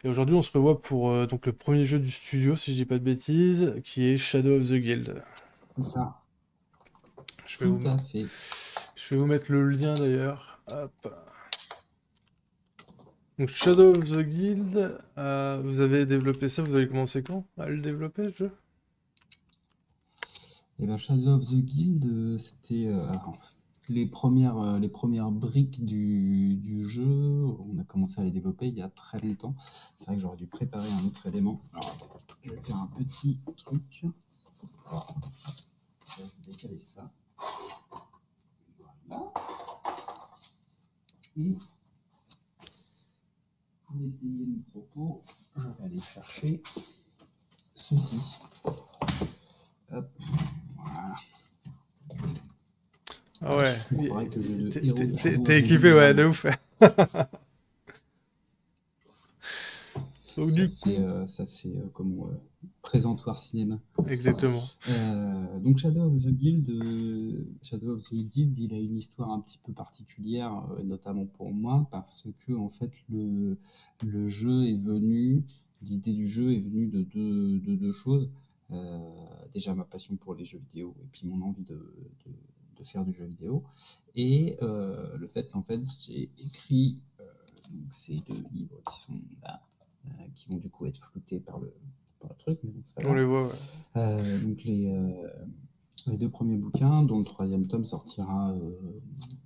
Et aujourd'hui, on se revoit pour donc le premier jeu du studio, si je dis pas de bêtises, qui est Shadow of the Guild. C'est ça, Je vais tout vous, à fait. je vais vous mettre le lien d'ailleurs. Hop. Donc Shadow of the Guild, vous avez développé ça, vous avez commencé quand à le développer, ce jeu? Et ben Shadow of the Guild, c'était les premières briques du jeu. On a commencé à les développer il y a très longtemps. C'est vrai que j'aurais dû préparer un autre élément. Alors attends, je vais faire un petit truc. Je vais décaler ça. Voilà. Et pour étayer mon propos, je vais aller chercher ceci. Hop, voilà. Ah Ah, ouais, on croirait que je de t'es héros t'es- de t'es- Shadow of t'es the équipé, Guild ouais, de vraiment. ouf. Donc du coup, Ça fait comme présentoir cinéma. exactement. Donc Shadow of the Guild, il a une histoire un petit peu particulière, notamment pour moi, parce que en fait le jeu est venu, l'idée du jeu est venue de deux choses. Euh, Déjà ma passion pour les jeux vidéo et puis mon envie de faire du jeu vidéo et le fait qu'en fait j'ai écrit donc ces deux livres qui sont là, qui vont du coup être floutés par le truc, mais bon, c'est pas On grave. les voit, ouais. Donc les deux premiers bouquins, dont le troisième tome sortira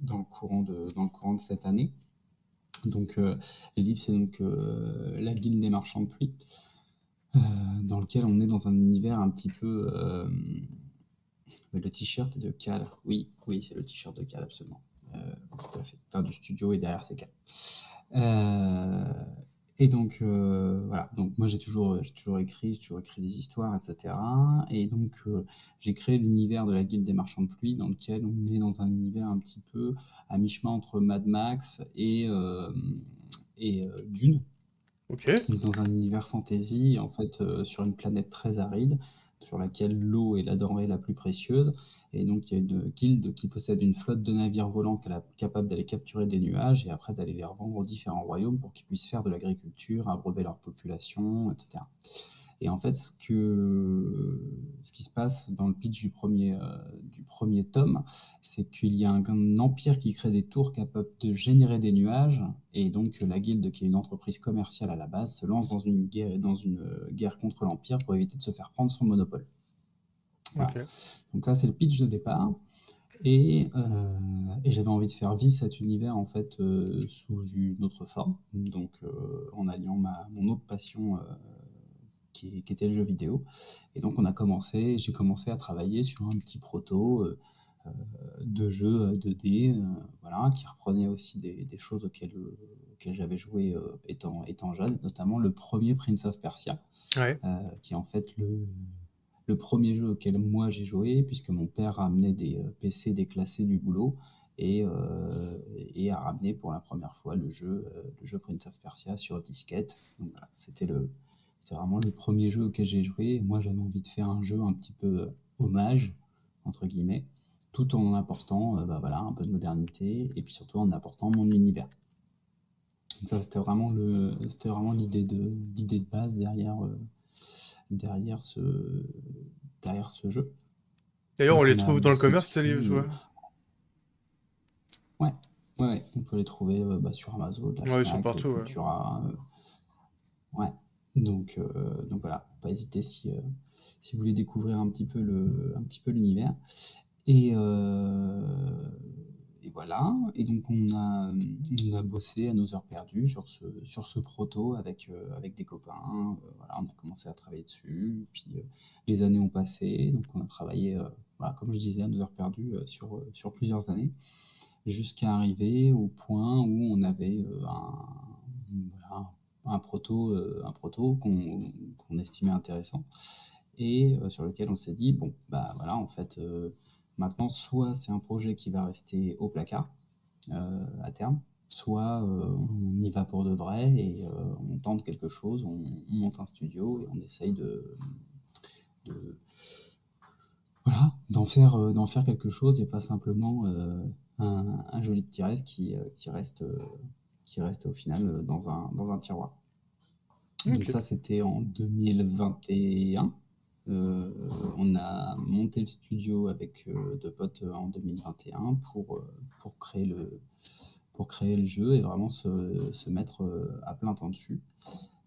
dans le courant de cette année. Donc les livres, c'est donc La Guilde des Marchands de Pluie, dans lequel on est dans un univers un petit peu. Le t-shirt est de Cal. Oui, oui, c'est le t-shirt de Cal, absolument. Tout à fait. Enfin, du studio et derrière c'est Cal. Euh, et donc voilà, donc moi j'ai toujours écrit des histoires, etc. Et donc j'ai créé l'univers de la Guilde des Marchands de Pluie, dans lequel on est dans un univers un petit peu à mi-chemin entre Mad Max et Dune. Ok. On est dans un univers fantasy, en fait, sur une planète très aride, sur laquelle l'eau est la denrée la plus précieuse. Et donc, il y a une guilde qui possède une flotte de navires volants capable d'aller capturer des nuages et après d'aller les revendre aux différents royaumes pour qu'ils puissent faire de l'agriculture, abreuver leur population, etc. Et en fait, ce qui se passe dans le pitch du premier tome, c'est qu'il y a un empire qui crée des tours capables de générer des nuages, et donc la guilde, qui est une entreprise commerciale à la base, se lance dans une guerre contre l'empire pour éviter de se faire prendre son monopole. Voilà. Ok. Donc ça, c'est le pitch de départ. Et j'avais envie de faire vivre cet univers en fait sous une autre forme, donc en alliant mon autre passion qui était le jeu vidéo. Et donc j'ai commencé à travailler sur un petit proto de jeu 2D, voilà, qui reprenait aussi des choses auxquelles j'avais joué étant jeune, notamment le premier Prince of Persia, Ouais. qui est en fait le premier jeu auquel moi j'ai joué, puisque mon père ramenait des PC déclassés du boulot et a ramené pour la première fois le jeu Prince of Persia sur disquette. Donc voilà, c'était vraiment le premier jeu auquel j'ai joué. Et moi, j'avais envie de faire un jeu un petit peu hommage, entre guillemets, tout en apportant bah voilà, un peu de modernité et puis surtout en apportant mon univers. Donc ça, c'était vraiment l'idée de base derrière ce, derrière ce jeu. D'ailleurs, on Donc les on a trouve dans le bossé commerce, tes dessus. livres, ouais. Ouais, ouais, on peut les trouver bah, sur Amazon, la Ouais, ils sont Fnac, partout, ouais. Cultura. Ouais. Donc voilà, pas hésiter si vous voulez découvrir un petit peu l'univers. Et, euh, et voilà. Et donc on a bossé à nos heures perdues sur ce proto avec des copains. Voilà, on a commencé à travailler dessus. Puis les années ont passé, donc on a travaillé, voilà, comme je disais, à nos heures perdues sur plusieurs années, jusqu'à arriver au point où on avait voilà, un proto qu'on estimait intéressant et sur lequel on s'est dit, bon, bah voilà, en fait, maintenant, soit c'est un projet qui va rester au placard à terme, soit on y va pour de vrai et on tente quelque chose, on monte un studio et on essaye de voilà, d'en faire quelque chose et pas simplement un joli petit rêve qui reste au final dans un tiroir. Donc Ok. ça, c'était en 2021. On a monté le studio avec deux potes en 2021 pour créer pour créer le jeu et vraiment se mettre à plein temps dessus.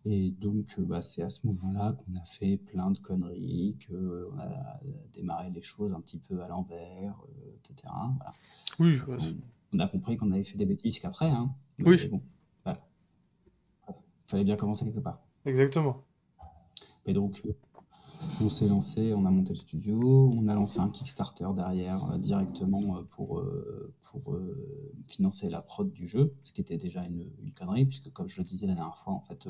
Et donc, bah, c'est à ce moment-là qu'on a fait plein de conneries, qu'on a démarré les choses un petit peu à l'envers, etc. Voilà. Oui, Donc, ouais, on a compris qu'on avait fait des bêtises qu'après, hein. Mais oui, bon, voilà. Il fallait bien commencer quelque part. exactement. Et donc, on s'est lancé, on a monté le studio, on a lancé un Kickstarter derrière directement pour financer la prod du jeu, ce qui était déjà une connerie, puisque comme je le disais la dernière fois, en fait,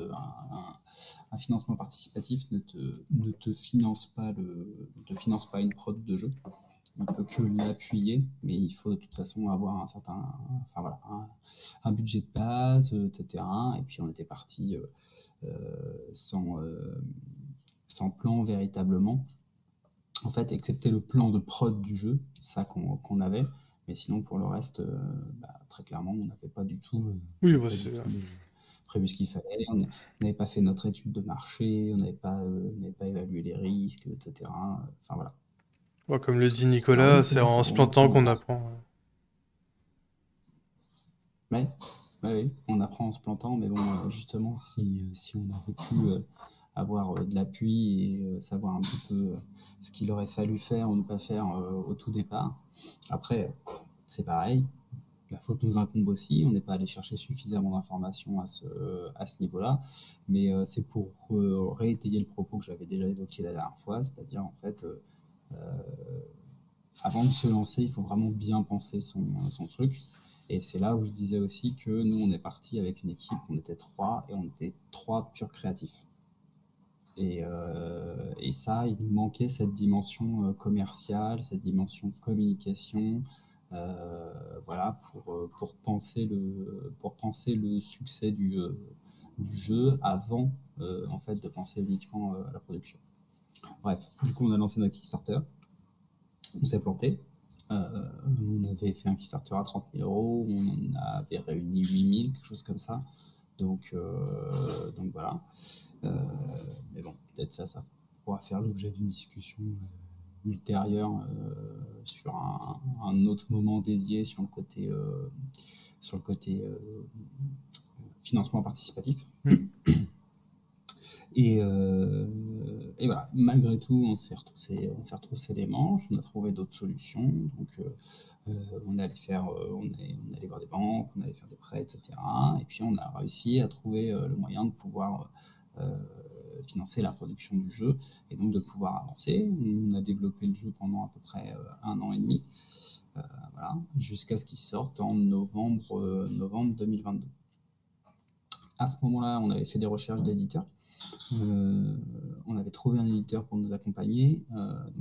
un financement participatif ne te finance pas ne te finance pas une prod de jeu. On ne peut que l'appuyer, mais il faut de toute façon avoir enfin voilà, un budget de base, etc. Et puis on était parti sans, sans plan véritablement. En fait, excepté le plan de prod du jeu, ça qu'on avait, mais sinon pour le reste, bah, très clairement, on n'avait pas du tout, Oui, on bah pas du c'est. tout prévu ce qu'il fallait. On n'avait pas fait notre étude de marché, on n'avait pas évalué les risques, etc. Enfin voilà. Ouais, comme le dit Alors Nicolas, c'est justement, en se on plantant apprend, qu'on apprend. ouais, oui, on apprend en se plantant, mais bon, justement, si on avait pu avoir de l'appui et savoir un petit peu ce qu'il aurait fallu faire ou ne pas faire au tout départ. Après, c'est pareil, la faute nous incombe aussi, on n'est pas allé chercher suffisamment d'informations à ce niveau-là, mais c'est pour réétayer le propos que j'avais déjà évoqué la dernière fois, c'est-à-dire en fait, avant de se lancer, il faut vraiment bien penser son truc. Et c'est là où je disais aussi que nous, on est parti avec une équipe, on était trois, et on était trois purs créatifs. Et ça, il nous manquait cette dimension commerciale, cette dimension communication, voilà, pour penser le succès du jeu avant, en fait, de penser uniquement à la production. Bref, du coup, on a lancé notre Kickstarter, on s'est planté. On avait fait un Kickstarter à 30 000 euros, on en avait réuni 8 000, quelque chose comme ça. Donc voilà. Euh, mais bon, peut-être ça pourra faire l'objet d'une discussion ultérieure sur un autre moment dédié sur le côté financement participatif. Mm. Et voilà, malgré tout, on s'est retroussé les manches, on a trouvé d'autres solutions. Donc, on allait on allait voir des banques, on allait faire des prêts, etc. Et puis, on a réussi à trouver le moyen de pouvoir financer la production du jeu et donc de pouvoir avancer. On a développé le jeu pendant à peu près 1 an et demi, voilà, jusqu'à ce qu'il sorte en novembre 2022. À ce moment-là, on avait fait des recherches d'éditeurs. On avait trouvé un éditeur pour nous accompagner,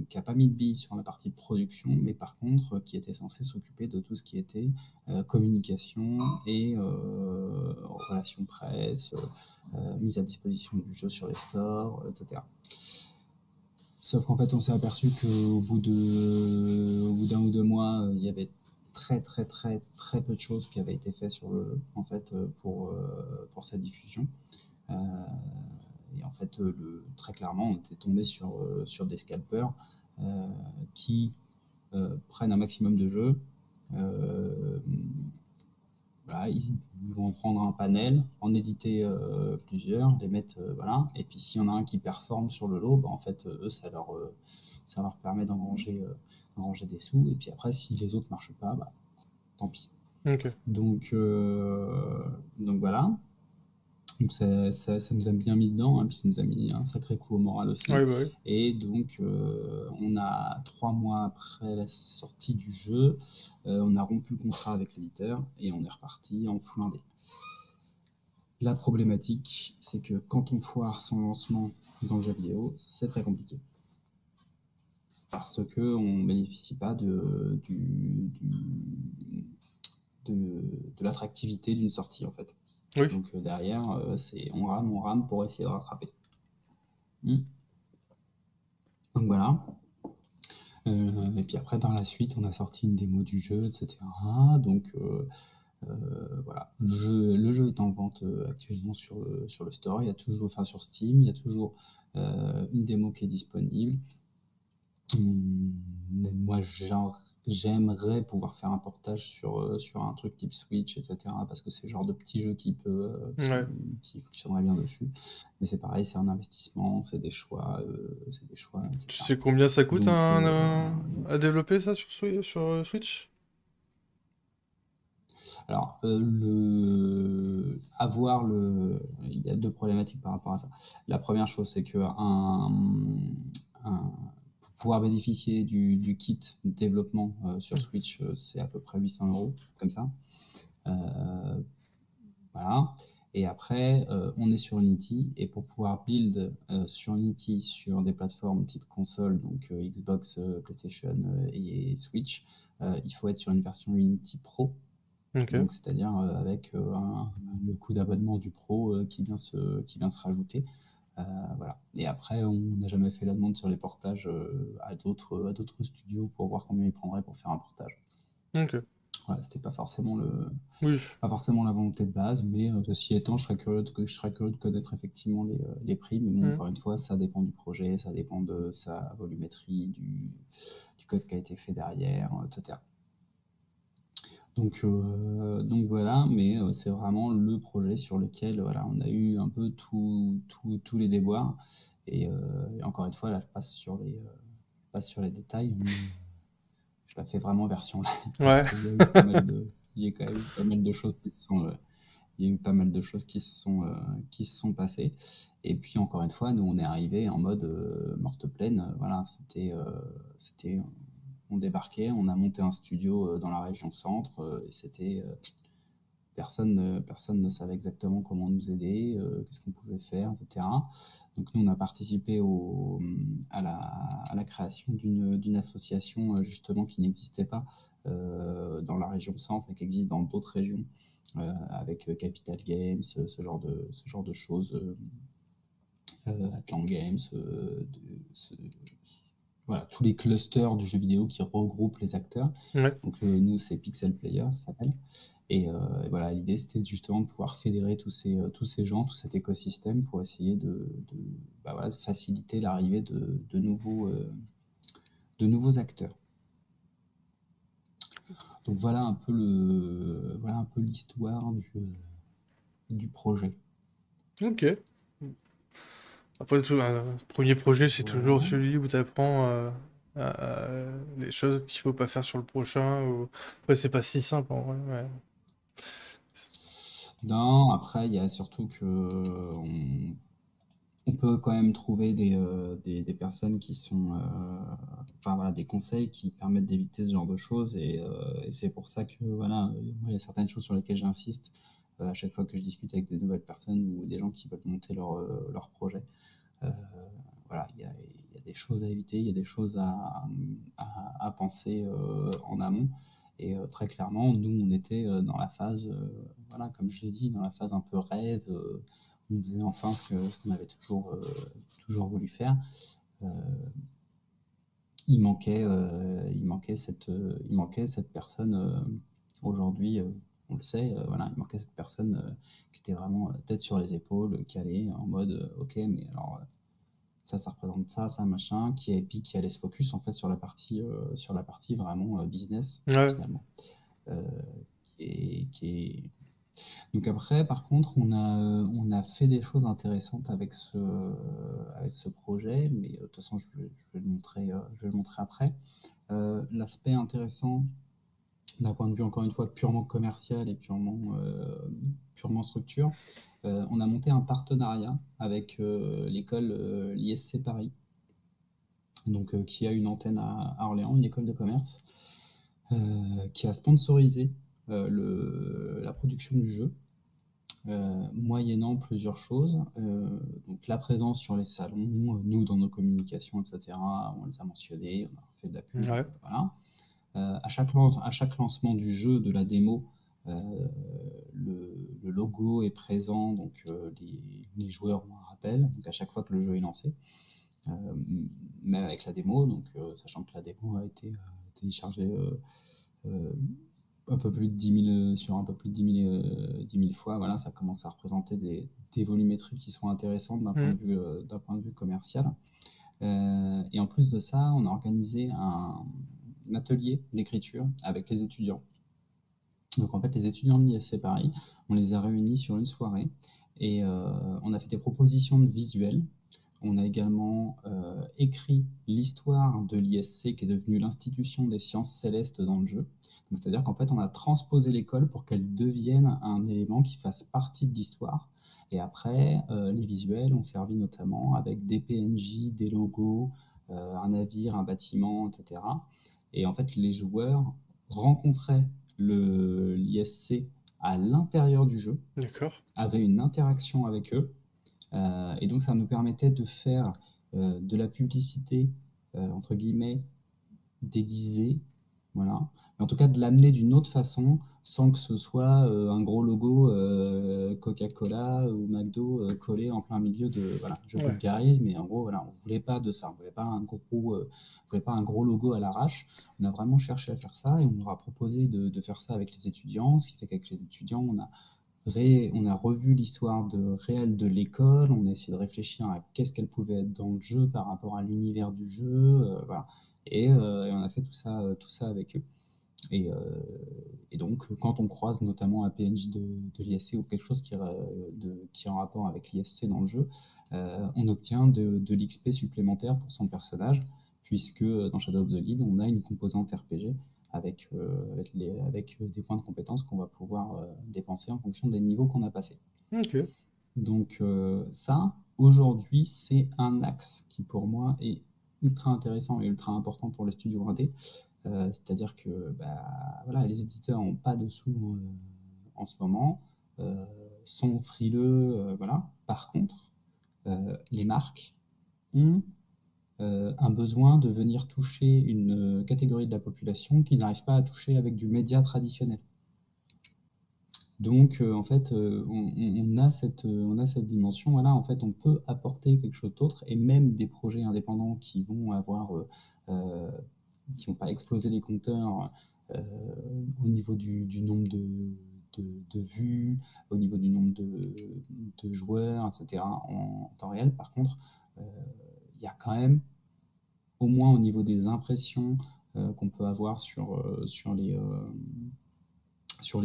qui n'a pas mis de billes sur la partie de production, mais par contre qui était censé s'occuper de tout ce qui était communication et relations presse, mise à disposition du jeu sur les stores, etc. Sauf qu'en fait, on s'est aperçu qu'au bout d'un ou deux mois, il y avait très peu de choses qui avaient été faites sur le jeu, en fait, pour sa diffusion. Euh, et en fait, très clairement, on était tombé sur des scalpers qui prennent un maximum de jeux. Voilà, ils vont prendre un panel, en éditer plusieurs, les mettre, voilà. Et puis s'il y en a un qui performe sur le lot, bah, en fait, eux, ça leur permet d'engranger des sous. Et puis après, si les autres marchent pas, bah, tant pis. Ok. Donc, donc voilà. Donc ça nous a bien mis dedans, hein, puis ça nous a mis un sacré coup au moral aussi. Oui, bah oui. Et donc on a 3 mois après la sortie du jeu, on a rompu le contrat avec l'éditeur et on est reparti en full indé. La problématique, c'est que quand on foire son lancement dans le jeu vidéo, c'est très compliqué. Parce qu'on ne bénéficie pas de l'attractivité d'une sortie en fait. Oui. Donc derrière, c'est on rame pour essayer de rattraper. Donc voilà. Et puis après, par la suite, on a sorti une démo du jeu, etc. Donc voilà, le jeu est en vente. vente actuellement sur le store. Il y a toujours, enfin sur Steam, il y a toujours une démo qui est disponible. Moi, j'aimerais pouvoir faire un portage sur un truc type Switch, etc. Parce que c'est le genre de petit jeu Ouais. qui fonctionnerait bien dessus. Mais c'est pareil, c'est un investissement, c'est des choix, Tu etc. sais combien ça coûte Donc, à développer ça sur Switch? alors, il y a deux problématiques par rapport à ça. La première chose, c'est que pour pouvoir bénéficier du kit de développement sur Switch, c'est à peu près 800 euros, comme ça. Euh, voilà. Et après, on est sur Unity, et pour pouvoir build sur Unity sur des plateformes type console, donc Xbox, PlayStation et Switch, il faut être sur une version Unity Pro. Ok. Donc, c'est-à-dire avec le coût d'abonnement du pro qui vient se rajouter. Voilà. Et après, on n'a jamais fait la demande sur les portages à d'autres studios pour voir combien ils prendraient pour faire un portage. Ok. Voilà, c'était Oui. pas forcément la volonté de base, mais ceci étant, je serais curieux de connaître effectivement les prix. Mais bon, Mm. encore une fois, ça dépend du projet, ça dépend de sa volumétrie, du code qui a été fait derrière, etc. Donc voilà, mais c'est vraiment le projet sur lequel voilà, on a eu un peu tous les déboires. Et encore une fois, là, passe sur les détails. Je la fais vraiment version light parce Ouais. qu'il y a eu pas mal il y a quand même eu pas mal de choses qui se sont, il y a eu pas mal de choses qui se sont passées. Et puis encore une fois, nous on est arrivé en mode morte pleine. Voilà, c'était, on débarquait, on a monté un studio dans la région centre, et c'était personne ne savait exactement comment nous aider, qu'est-ce qu'on pouvait faire, etc. Donc nous, on a participé à la création d'une association justement qui n'existait pas dans la région centre, mais qui existe dans d'autres régions, avec Capital Games, ce genre de choses, Atlant Games, voilà, tous les clusters du jeu vidéo qui regroupent les acteurs. Ouais. Donc nous, c'est Pixel Player, ça s'appelle. Et voilà, l'idée, c'était justement de pouvoir fédérer tous ces gens, tout cet écosystème pour essayer bah voilà, de faciliter l'arrivée de nouveaux acteurs. Donc voilà un peu l'histoire du projet. Ok. Après, un premier projet, c'est toujours Voilà. celui où tu apprends les choses qu'il faut pas faire sur le prochain. Après, c'est pas si simple en vrai. Ouais. Non, après, il y a surtout que on peut quand même trouver des personnes qui sont, enfin voilà, des conseils qui permettent d'éviter ce genre de choses. Et c'est pour ça que voilà, moi, il y a certaines choses sur lesquelles j'insiste à chaque fois que je discute avec des nouvelles personnes ou des gens qui veulent monter leur projet. Euh, voilà, il y a des choses à éviter, il y a des choses à penser en amont. Et très clairement, nous, on était dans la phase, voilà, comme je l'ai dit, dans la phase un peu rêve. On faisait enfin ce qu'on avait toujours voulu faire. Euh, il manquait cette personne aujourd'hui. On le sait, voilà, il manquait cette personne qui était vraiment tête sur les épaules, qui allait en mode ok, mais alors ça représente ça, machin, et puis qui allait se focus en fait sur la partie vraiment business Ouais. finalement. Euh, qui est... Donc après, par contre, on a fait des choses intéressantes avec ce projet, mais de toute façon, je vais je vais le montrer après. L'aspect intéressant d'un point de vue encore une fois purement commercial et purement structure, on a monté un partenariat avec l'école l'ISC Paris, donc qui a une antenne à Orléans, une école de commerce, qui a sponsorisé la production du jeu, moyennant plusieurs choses. Donc la présence sur les salons, nous dans nos communications, etc., on les a mentionnés, on a fait de la pub, Ouais. voilà. À chaque lancement du jeu, de la démo, euh, le logo est présent, donc les joueurs ont un rappel, donc à chaque fois que le jeu est lancé, euh, même avec la démo, donc sachant que la démo a été téléchargée euh, un peu plus de 10 000, sur un peu plus de 10 000 fois, voilà, ça commence à représenter des volumétries qui sont intéressantes Hmm. d'un point de vue commercial. Et en plus de ça, on a organisé un atelier d'écriture avec les étudiants. Donc en fait, les étudiants de l'ISC Paris, on les a réunis sur une soirée et on a fait des propositions de visuels. On a également écrit l'histoire de l'ISC qui est devenue l'institution des sciences célestes dans le jeu. Donc, c'est-à-dire qu'en fait, on a transposé l'école pour qu'elle devienne un élément qui fasse partie de l'histoire. Et après, les visuels ont servi notamment avec des PNJ, des logos, un navire, un bâtiment, etc. Et en fait, les joueurs rencontraient l'ISC à l'intérieur du jeu, D'accord. avaient une interaction avec eux, et donc ça nous permettait de faire de la publicité, entre guillemets, déguisée, voilà. Mais en tout cas, de l'amener d'une autre façon, sans que ce soit un gros logo Coca-Cola ou McDo collé en plein milieu de... Voilà, je Ouais. vulgarise, mais en gros, voilà, on voulait pas de ça. On voulait pas on voulait pas un gros logo à l'arrache. On a vraiment cherché à faire ça et on leur a proposé de faire ça avec les étudiants, ce qui fait qu'avec les étudiants, on a revu l'histoire réelle de l'école, on a essayé de réfléchir à qu'est-ce qu'elle pouvait être dans le jeu par rapport à l'univers du jeu, voilà. Et on a fait tout ça avec eux. Et, euh, et donc, quand on croise notamment un PNJ de l'ISC ou quelque chose qui est en rapport avec l'ISC dans le jeu, on obtient de l'XP supplémentaire pour son personnage, puisque dans Shadow of the Lead, on a une composante RPG avec des points de compétences qu'on va pouvoir dépenser en fonction des niveaux qu'on a passés. Ok. Donc ça, aujourd'hui, c'est un axe qui pour moi est ultra intéressant et ultra important pour les studios indés. C'est-à-dire que bah, voilà, les éditeurs n'ont pas de sous en ce moment, euh, sont frileux, voilà. Par contre, les marques ont un besoin de venir toucher une catégorie de la population qu'ils n'arrivent pas à toucher avec du média traditionnel. Donc, en fait, on a cette dimension. Voilà, en fait, on peut apporter quelque chose d'autre et même des projets indépendants qui vont euh, qui vont pas exploser les compteurs euh, au niveau du nombre de vues, au niveau du nombre de joueurs, etc. en temps réel. Par contre, euh, il y a quand même, au moins au niveau des impressions qu'on peut avoir sur les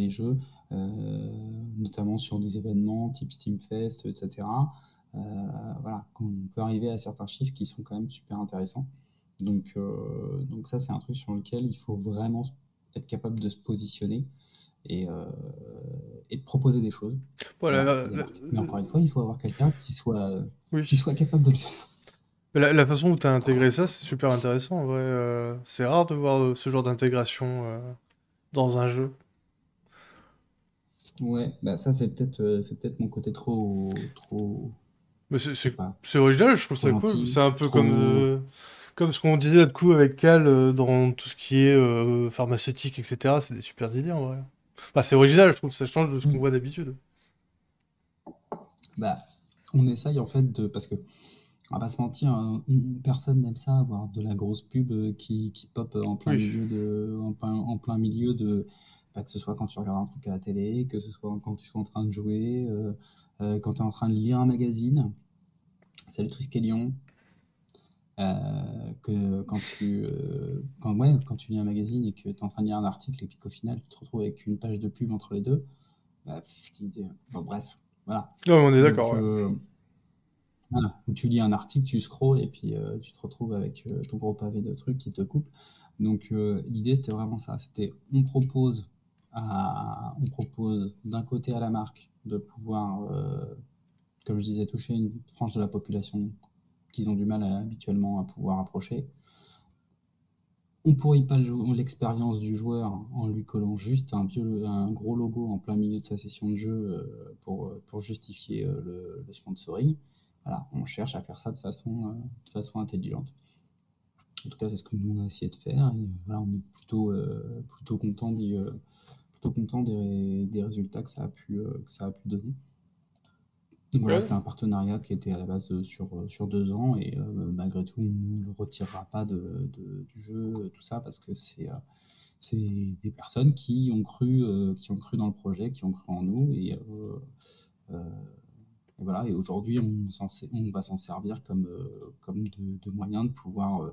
jeux, notamment sur des événements type Steamfest, etc. Euh, voilà, qu'on peut arriver à certains chiffres qui sont quand même super intéressants. Donc ça, c'est un truc sur lequel il faut vraiment être capable de se positionner et, euh, et de proposer des choses, Voilà, voilà, à des marques. Mais encore une fois, il faut avoir quelqu'un qui oui. soit capable de le faire. La façon où tu as intégré ça, c'est super intéressant en vrai. C'est rare de voir ce genre d'intégration dans un jeu. Ouais, bah ça c'est peut-être mon côté trop, Mais je sais pas, c'est original, je trouve trop ça cool. gentil, C'est un peu trop. comme ce qu'on disait du coup avec Cal dans tout ce qui est pharmaceutique, etc. C'est des super idées en vrai. Bah, c'est original, je trouve, ça change de ce qu'on Hmm. voit d'habitude. Bah, on essaye en fait parce que on va pas se mentir, hein, personne n'aime ça avoir de la grosse pub qui pop Oui. en plein milieu de, bah, que ce soit quand tu regardes un truc à la télé, que ce soit quand tu es en train de jouer, quand tu es en train de lire un magazine. Salut Triskelion. Que quand tu lis un magazine et que tu es en train de lire un article et puis qu'au final tu te retrouves avec une page de pub entre les deux, bah, bon, bref, voilà. Non, mais on est Donc, d'accord, ouais. voilà, où tu lis un article, tu scrolles et puis tu te retrouves avec ton gros pavé de trucs qui te coupent. Donc l'idée c'était vraiment ça, c'était on propose d'un côté à la marque de pouvoir, comme je disais, toucher une frange de la population qu'ils ont du mal habituellement à pouvoir approcher. On pourrit pas l'expérience du joueur en lui collant juste un gros logo en plein milieu de sa session de jeu pour justifier le sponsoring. Voilà, on cherche à faire ça de façon intelligente. En tout cas, c'est ce que nous on a essayé de faire. Et voilà, on est plutôt content des résultats que ça a pu donner. Donc voilà, Ouais. c'était un partenariat qui était à la base sur 2 ans et malgré tout, on ne le retirera pas du jeu, tout ça, parce que c'est des personnes qui ont cru dans le projet, qui ont cru en nous, euh, et voilà. Et aujourd'hui, on va s'en servir comme de moyen de pouvoir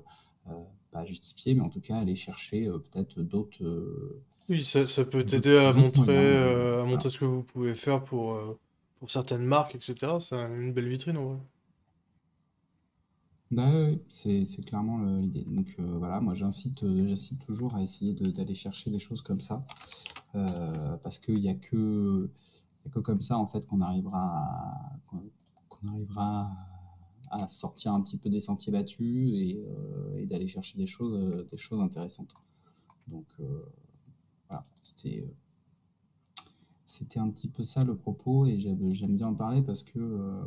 pas justifier, mais en tout cas aller chercher peut-être Oui, ça peut t'aider d'autres moyens. à Voilà. montrer ce que vous pouvez faire pour certaines marques, etc. C'est une belle vitrine, en vrai. Bah, oui, c'est clairement l'idée. Donc voilà, moi j'incite toujours à essayer d'aller chercher des choses comme ça, parce qu'il y a que comme ça en fait qu'on arrivera à sortir un petit peu des sentiers battus et d'aller chercher des choses intéressantes. Donc voilà, c'était un petit peu ça le propos et j'aime bien en parler parce que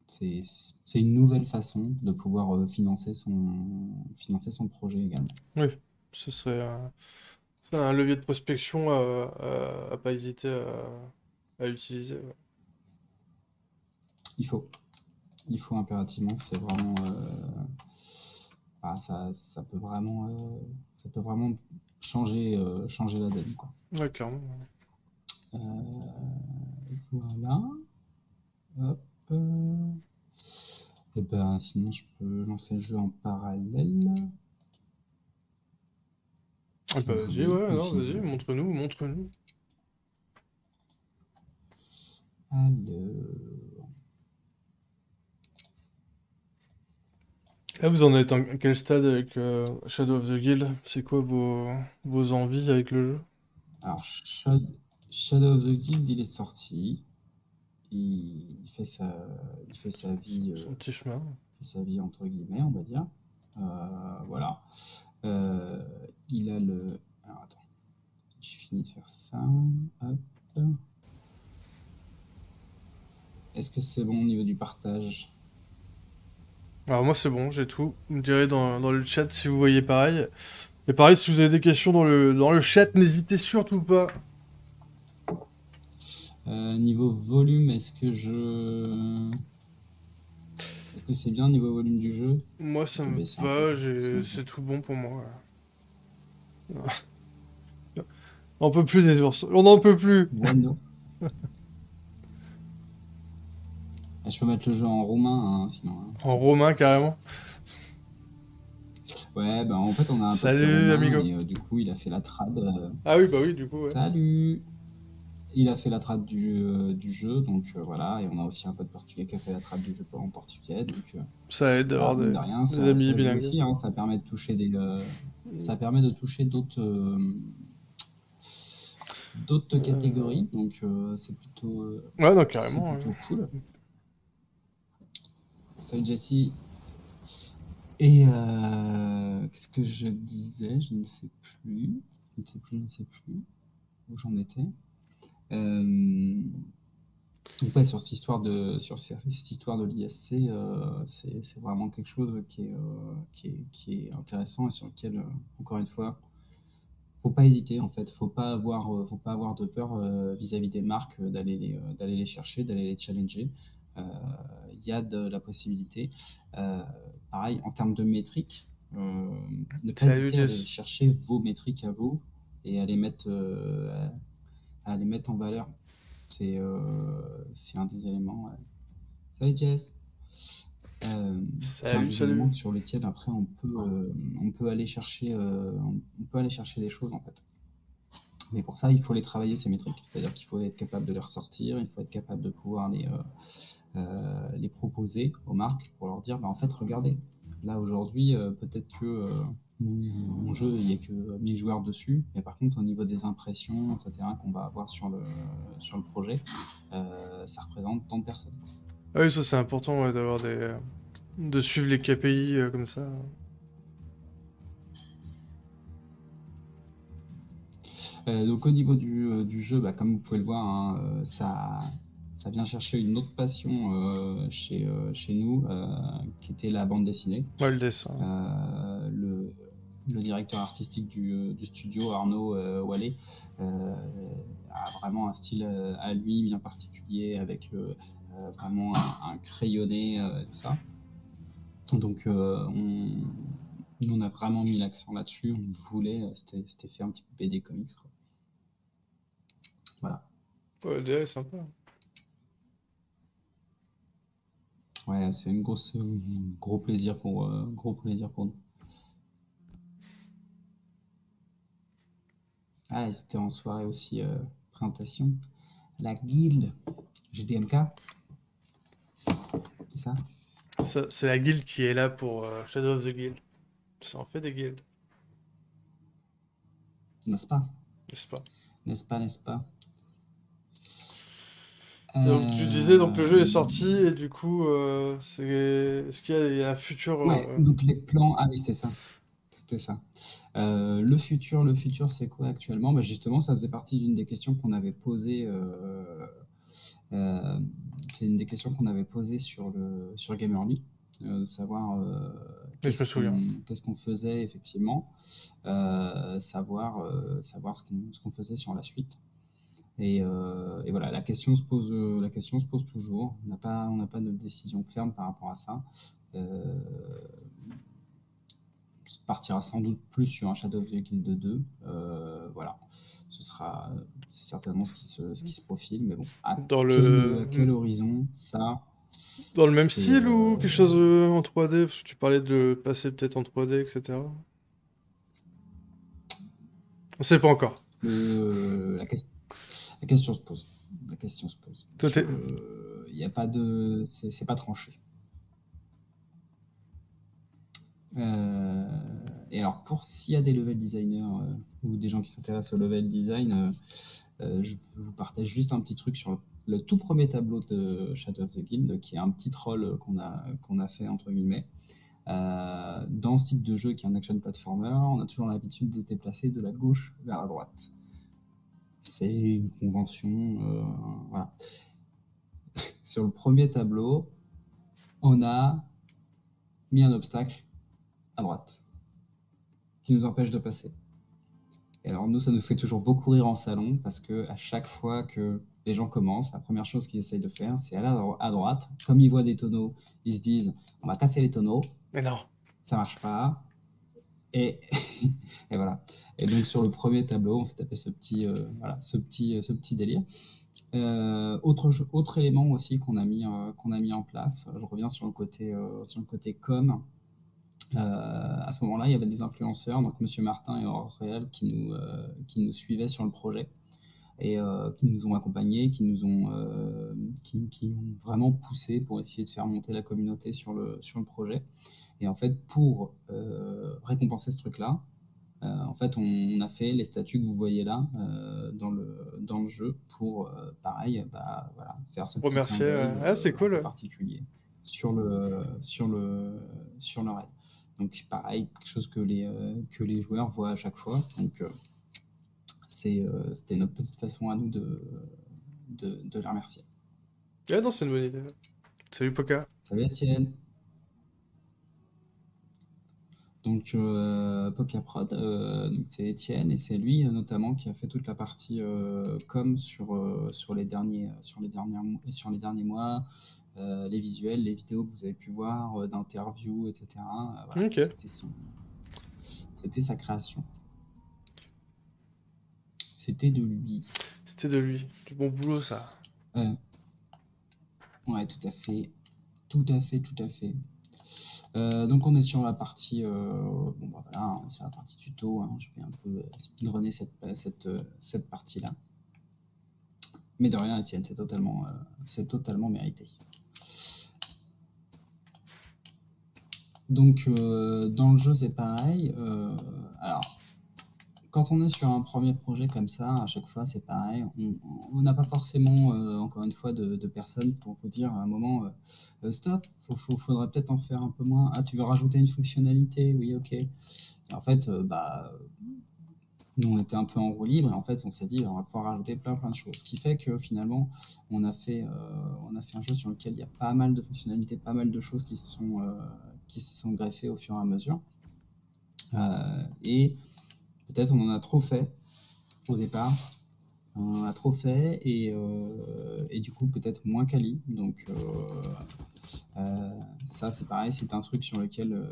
c'est c'est une nouvelle façon de pouvoir financer son projet également. Oui, ce serait c'est un levier de prospection à pas hésiter à utiliser. Ouais. Il faut, il faut impérativement, c'est vraiment, ça peut vraiment changer la donne, quoi. Ouais, clairement. Euh, voilà. Hop. Et ben, sinon, je peux lancer le jeu en parallèle. Ah Si bah vous vas-y, voulez. ouais, Ou non, si vas-y, vous. montre-nous, montre-nous. Alors. Là, vous en êtes à quel stade avec Shadow of the Guild? C'est quoi vos envies avec le jeu? Alors, Shadow of the Guild, il est sorti. Il fait il fait Son petit chemin. sa vie entre guillemets, on va dire. Voilà. Euh, il a le. Alors attends, j'ai fini de faire ça. Hop. Est-ce que c'est bon au niveau du partage? Alors moi c'est bon, j'ai tout. Vous me direz dans le chat si vous voyez pareil. Et pareil, si vous avez des questions dans le chat, n'hésitez surtout pas. Niveau volume, est-ce que c'est bien niveau volume du jeu? Moi Je vais ça te me baisser un peu. va, Sinon, c'est tout bon pour moi. On peut plus des ours. On n'en peut plus. Bueno. Je peux mettre le jeu en roumain, hein, sinon. Hein, En romain carrément. Ouais, bah en fait, on a un pote qui est Salut roumain amigo. et du coup, il a fait la trad. Ah oui, bah oui, du coup, ouais. Salut! Il a fait la trad du jeu, donc voilà. Et on a aussi un pote portugais qui a fait la trad du jeu en portugais. Donc Ça aide voilà, d'avoir mine de rien, des amis ça joue bilingues. aussi. Hein, ça permet de toucher ça permet de toucher d'autres Euh, catégories. Donc Ouais, non, c'est carrément. Ouais. plutôt cool. Salut Jessie. Et qu'est-ce que je disais? Je ne sais plus. Je ne sais plus où j'en étais. Donc ouais, sur cette histoire de l'ISC, c'est vraiment quelque chose qui est intéressant et sur lequel, encore une fois, faut pas hésiter en fait, faut pas avoir de peur vis-à-vis des marques d'aller les chercher, d'aller les challenger. Euh, Il y a de la possibilité. Euh, Pareil, en termes de métriques, ne pas Salut hésiter à aller Jess. chercher vos métriques à vous et à les mettre en valeur. C'est un des éléments. Ouais. Salut Jess. C'est un Salut, des salut. éléments sur lesquels après on peut aller chercher des choses en fait. Mais pour ça, il faut les travailler ces métriques. C'est-à-dire qu'il faut être capable de les ressortir, il faut être capable de pouvoir les proposer aux marques pour leur dire, bah, en fait, regardez, là aujourd'hui, peut-être que mon jeu, il n'y a que 1000 joueurs dessus, mais par contre, au niveau des impressions, etc., qu'on va avoir sur le projet, ça représente tant de personnes. Ah oui, ça c'est important ouais, d'avoir de suivre les KPI comme ça. Donc au niveau du jeu, bah, comme vous pouvez le voir, hein, ça vient chercher une autre passion chez nous, qui était la bande dessinée. Ouais, le dessin. Le directeur artistique du studio, Arnaud Wallet, a vraiment un style à lui bien particulier, avec vraiment un crayonné, tout ça. Donc Nous, on a vraiment mis l'accent là-dessus. On voulait, c'était fait un petit peu BD comics, quoi. Voilà. Ouais, DA est sympa. Ouais, c'est gros plaisir pour nous. Ah, et c'était en soirée aussi, présentation. La guilde GDMK, c'est ça? C'est la guilde qui est là pour Shadow of the Guild. Ça en fait des guildes, N'est-ce pas? n'est-ce pas? N'est-ce pas, n'est-ce pas? Donc tu disais donc le jeu est Euh, sorti et du coup est-ce qu'il y a un futur Ouais, donc les plans, ah oui, c'était ça. C'était ça. Le futur, c'est quoi actuellement? Bah, justement, ça faisait partie d'une des questions qu'on avait posées. Euh, c'est une des questions qu'on avait posées sur Gamerly, savoir mais je me souviens. qu'est-ce qu'on faisait effectivement, savoir ce qu'on faisait sur la suite. Et voilà, la question se pose toujours. On n'a pas de décision ferme par rapport à ça. Euh, partira sans doute plus sur un Shadow of the Guild 2. Voilà, c'est certainement ce qui se profile, mais bon, à Dans quel, à le quel horizon, ça, dans le même c'est style ou quelque chose en 3D? Parce que tu parlais de passer peut-être en 3D, etc. On sait pas encore. la question se pose. La question se pose. Toi, Il n'y a pas de, c'est pas tranché. Euh, et alors, s'il y a des level designers ou des gens qui s'intéressent au level design, je vous partage juste un petit truc sur le tout premier tableau de Shadow of the Guild, qui est un petit troll qu'on a fait, entre guillemets. Dans ce type de jeu qui est un action platformer, on a toujours l'habitude de se déplacer de la gauche vers la droite. C'est une convention. Voilà. Sur le premier tableau, on a mis un obstacle à droite qui nous empêche de passer. Et alors nous, ça nous fait toujours beaucoup rire en salon parce que à chaque fois que les gens commencent, la première chose qu'ils essayent de faire, c'est aller à droite. Comme ils voient des tonneaux, ils se disent on va casser les tonneaux, mais non. ça marche pas. Et, et voilà. Et donc sur le premier tableau, on s'est tapé ce petit délire. Autre élément aussi qu'on a mis en place. Je reviens sur le côté com. À ce moment-là, il y avait des influenceurs, donc Monsieur Martin et Aurore Réal, qui nous suivaient sur le projet et qui nous ont accompagnés, qui ont vraiment poussé pour essayer de faire monter la communauté sur le projet. Et en fait, pour récompenser ce truc-là, en fait, on a fait les statuts que vous voyez là dans le jeu pour, pareil, bah, voilà, faire ce petit clin Remercier. d'œil Ah, c'est un peu cool. particulier sur le raid. Donc pareil, quelque chose que les joueurs voient à chaque fois. Donc c'était notre petite façon à nous de les remercier. Ah non, c'est une bonne idée. Salut Poca. Salut Etienne. Donc Pocaprod, donc c'est Étienne et c'est lui notamment qui a fait toute la partie com sur les derniers mois, les visuels, les vidéos que vous avez pu voir, d'interviews, etc. Voilà, Ok, c'était sa création. C'était de lui. c'était de lui. Du bon boulot, ça. Euh, ouais, tout à fait. Tout à fait, tout à fait. Donc on est sur la partie, bon bah voilà, hein, c'est la partie tuto, hein, je vais un peu speedrunner cette partie-là. Mais de rien, Étienne, c'est totalement mérité. Donc dans le jeu c'est pareil. Alors quand on est sur un premier projet comme ça, à chaque fois c'est pareil. On n'a pas forcément, encore une fois, de personnes pour vous dire à un moment stop, faudrait peut-être en faire un peu moins. Ah, tu veux rajouter une fonctionnalité? Oui, ok. Et en fait, bah, nous on était un peu en roue libre et en fait on s'est dit on va pouvoir rajouter plein de choses. Ce qui fait que finalement on a fait un jeu sur lequel il y a pas mal de fonctionnalités, pas mal de choses qui se sont greffées au fur et à mesure. Et peut-être on en a trop fait au départ. On en a trop fait et du coup peut-être moins quali. Donc ça c'est pareil, c'est un truc sur lequel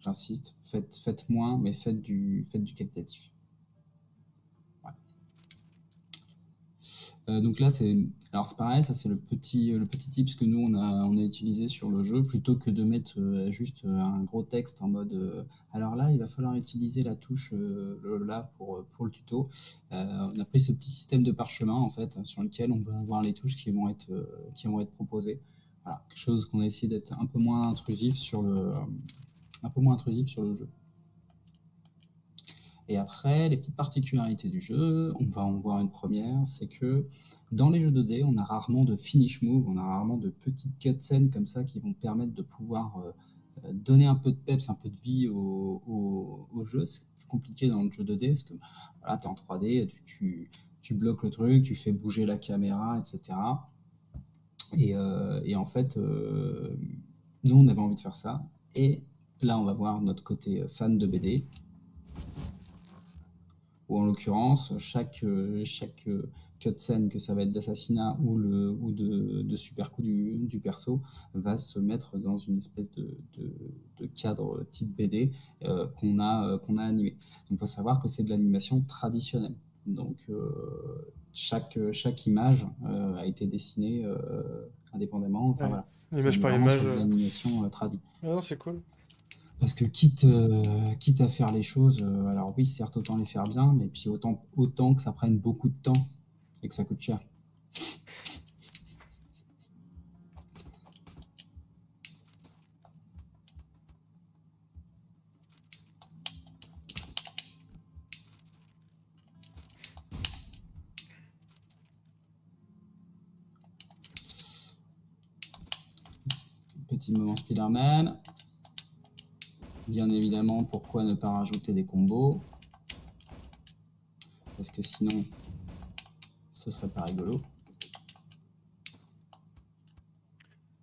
J'insiste, faites moins, mais faites du qualitatif. Ouais. Donc là, alors c'est pareil, ça c'est le petit tips que nous on a utilisé sur le jeu, plutôt que de mettre juste un gros texte en mode alors là il va falloir utiliser la touche là pour le tuto. On a pris ce petit système de parchemin en fait sur lequel on va avoir les touches qui vont être proposées. Voilà, quelque chose qu'on a essayé d'être un peu moins intrusif sur le jeu. Et après, les petites particularités du jeu, on va en voir une première, c'est que dans les jeux 2D, on a rarement de finish move, on a rarement de petites cutscenes comme ça qui vont permettre de pouvoir donner un peu de peps, un peu de vie au jeu. C'est plus compliqué dans le jeu 2D parce que voilà, tu es en 3D, tu bloques le truc, tu fais bouger la caméra, etc. Et en fait, nous, on avait envie de faire ça. Et là, on va voir notre côté fan de BD, où en l'occurrence, chaque cutscene, que ça va être d'assassinat ou de super coup du perso, va se mettre dans une espèce de cadre type BD qu'on a animé. Donc il faut savoir que c'est de l'animation traditionnelle. Donc chaque image a été dessinée indépendamment. Enfin Ouais. voilà, on Image est par vraiment image. sur de l'animation tradie. Ah non, c'est cool. Parce que quitte à faire les choses, alors oui, certes, autant les faire bien, mais puis autant que ça prenne beaucoup de temps et que ça coûte cher. Petit moment Spider-Man. Bien évidemment, pourquoi ne pas rajouter des combos? Parce que sinon, ce serait pas rigolo.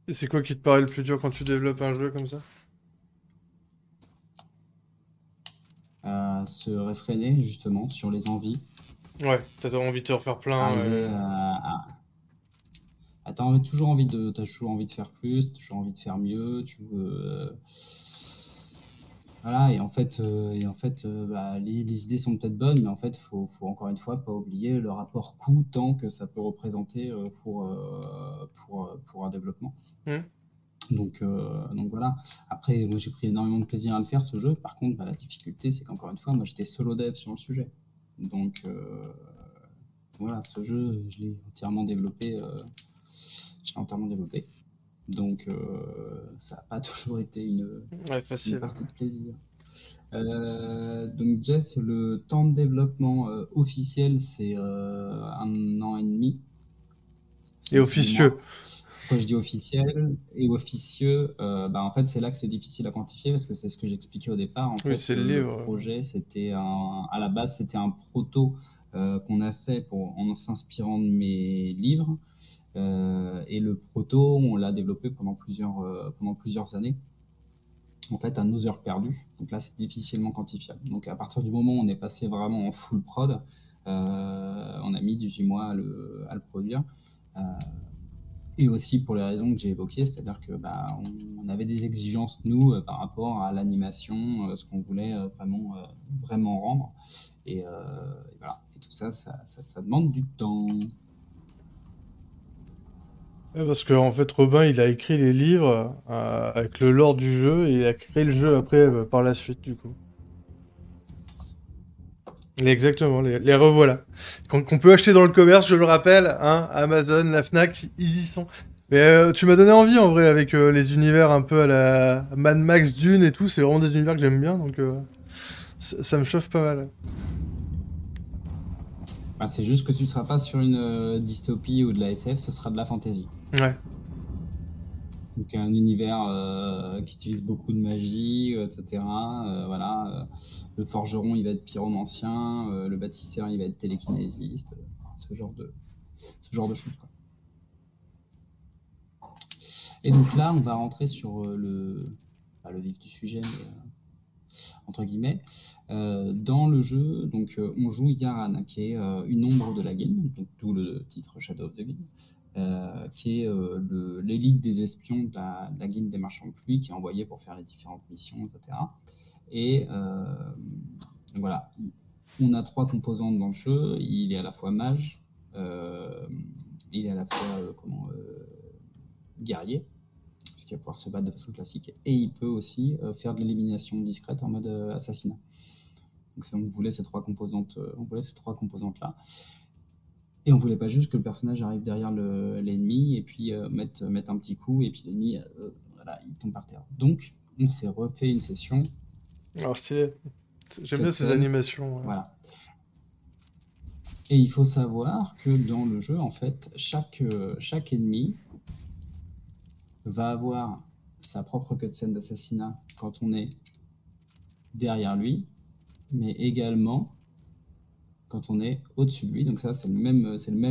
Et c'est quoi qui te paraît le plus dur quand tu développes un jeu comme ça? Se réfréner justement sur les envies. Ouais, t'as envie de te refaire plein. Arriver t'as toujours envie de faire plus, t'as toujours envie de faire mieux, tu veux. Voilà, bah, les idées sont peut-être bonnes, mais en fait, faut encore une fois pas oublier le rapport coût-temps que ça peut représenter pour un développement. Hmm. Donc voilà. Après, moi j'ai pris énormément de plaisir à le faire ce jeu. Par contre, bah, la difficulté, c'est qu'encore une fois, moi j'étais solo dev sur le sujet. Donc voilà, ce jeu, je l'ai entièrement développé. Donc ça n'a pas toujours été Ouais, une facile. partie de plaisir. Donc Jess, le temps de développement officiel, c'est 1 an et demi. Et Donc 18 officieux. mois. Pourquoi je dis officiel et officieux, bah en fait c'est là que c'est difficile à quantifier parce que c'est ce que j'expliquais au départ. En Oui, fait, c'est le le livre. projet à la base c'était un proto qu'on a fait en s'inspirant de mes livres. Et le proto, on l'a développé pendant plusieurs années. En fait, à nos heures perdues. Donc là, c'est difficilement quantifiable. Donc à partir du moment où on est passé vraiment en full prod, on a mis 18 mois à le produire. Euh, et aussi pour les raisons que j'ai évoquées, c'est-à-dire que bah, on avait des exigences, nous, par rapport à l'animation, ce qu'on voulait vraiment rendre. Et voilà. Et tout ça, ça demande du temps. Ouais, parce que en fait, Robin, il a écrit les livres avec le lore du jeu et il a créé le jeu après par la suite, du coup. Exactement, les revoilà. Qu'on peut acheter dans le commerce, je le rappelle, hein, Amazon, la Fnac, ils y sont. Mais tu m'as donné envie en vrai avec les univers un peu à la Mad Max Dune et tout, c'est vraiment des univers que j'aime bien, donc ça me chauffe pas mal. Bah, c'est juste que tu ne seras pas sur une dystopie ou de la SF, ce sera de la fantasy. Ouais. Donc un univers qui utilise beaucoup de magie, etc. Voilà, le forgeron il va être pyromancien, le bâtisseur il va être télékinésiste, ce genre de choses, quoi. Et donc là on va rentrer sur le vif du sujet, entre guillemets. Dans le jeu, donc on joue Yaran, qui est une ombre de la guilde, donc d'où le titre Shadow of the Guild. qui est l'élite des espions de la guilde des marchands de pluie, qui est envoyée pour faire les différentes missions, etc. Et voilà, on a 3 composantes dans le jeu. Il est à la fois mage, il est à la fois guerrier, puisqu'il va pouvoir se battre de façon classique, et il peut aussi faire de l'élimination discrète en mode assassinat. Donc on voulait ces 3 composantes, là. Et on voulait pas juste que le personnage arrive derrière l'ennemi et puis mette un petit coup et puis l'ennemi, voilà, il tombe par terre. Donc on s'est refait une session. Alors, stylé. J'aime bien ces animations. Ouais. Voilà. Et il faut savoir que dans le jeu, en fait, chaque ennemi va avoir sa propre cutscene d'assassinat quand on est derrière lui, mais également quand on est au-dessus de lui. Donc ça, c'est le même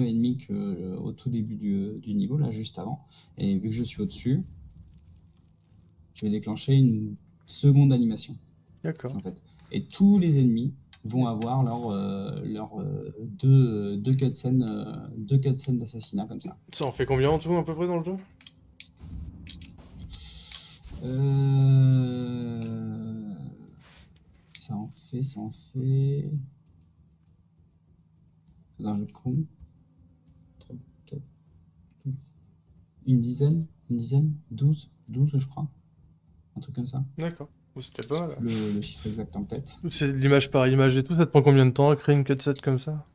ennemi qu'au tout début du niveau, là, juste avant. Et vu que je suis au-dessus, je vais déclencher une seconde animation. D'accord. En fait. Et tous les ennemis vont avoir leur deux cutscenes d'assassinat comme ça. Ça en fait combien en tout à peu près dans le jeu? Ça en fait... Dans le compte... 3, 4, 6, une dizaine 12 je crois. Un truc comme ça. D'accord. C'était pas mal. Le chiffre exact en tête. C'est l'image par image et tout, ça te prend combien de temps à créer une cutscene comme ça?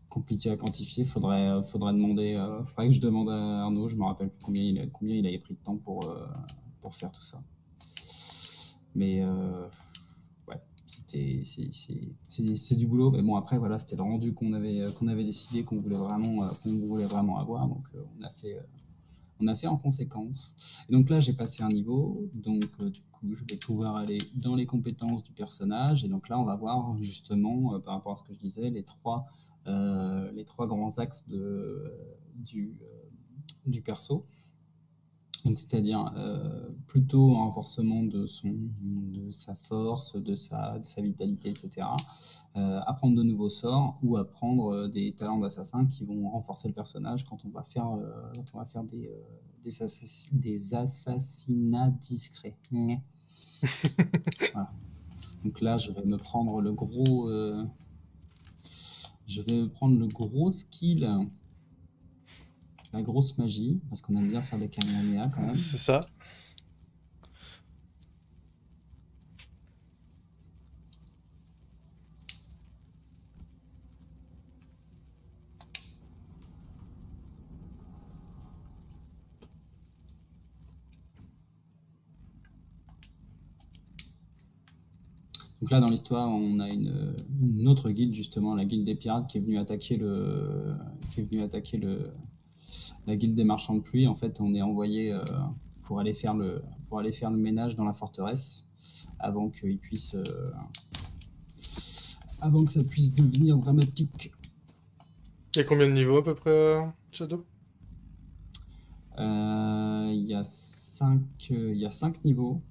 Compliqué à quantifier, faudrait demander, faudrait que je demande à Arnaud, je me rappelle plus combien il avait pris de temps pour faire tout ça. Mais ouais, c'est du boulot, mais bon après voilà, c'était le rendu qu'on avait décidé qu'on voulait vraiment avoir, donc on a fait en conséquence. Et donc là, j'ai passé un niveau, donc du coup, je vais pouvoir aller dans les compétences du personnage. Et donc là, on va voir justement, par rapport à ce que je disais, les trois grands axes du perso. Donc, c'est-à-dire plutôt un renforcement de sa force, de sa vitalité, etc. Apprendre de nouveaux sorts ou apprendre des talents d'assassin qui vont renforcer le personnage quand on va faire des assassinats discrets. Voilà. Donc là, je vais me prendre le gros skill, la grosse magie, parce qu'on aime bien faire des Kamehameha quand même. C'est ça. Donc là, dans l'histoire, on a une autre guilde, justement, la guilde des pirates, qui est venue attaquer la guilde des marchands de pluie. En fait, on est envoyé pour aller faire le ménage dans la forteresse avant que ça puisse devenir dramatique. Il y a combien de niveaux à peu près, Shadow? Il y a 5 niveaux.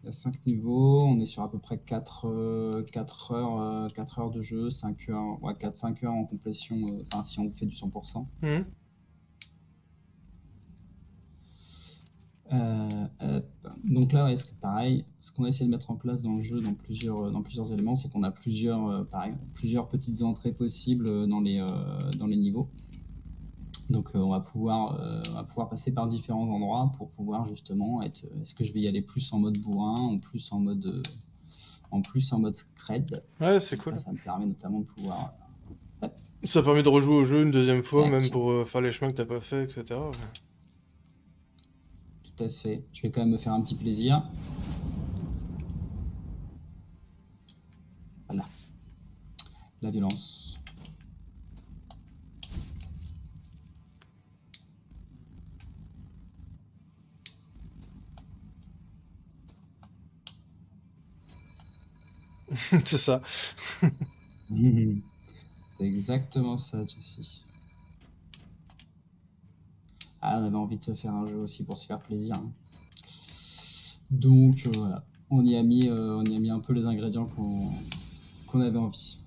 Il y a 5 niveaux, on est sur à peu près 4 heures de jeu, 5 heures, ouais, 4-5 heures en complétion, enfin si on fait du 100%. Donc là, pareil, ce qu'on a essayé de mettre en place dans le jeu, dans plusieurs éléments, c'est qu'on a plusieurs petites entrées possibles dans les niveaux. Donc on va pouvoir passer par différents endroits pour pouvoir justement est-ce que je vais y aller plus en mode bourrin ou plus en mode scred. Ouais, c'est cool. Là, ça me permet notamment de pouvoir... Ça permet de rejouer au jeu une deuxième fois, même pour faire les chemins que t'as pas fait, etc. Tout à fait. Je vais quand même me faire un petit plaisir. Voilà. La violence. C'est ça. C'est exactement ça, Jessie. Ah, on avait envie de se faire un jeu aussi pour se faire plaisir. Donc voilà, on y a mis un peu les ingrédients qu'on avait envie.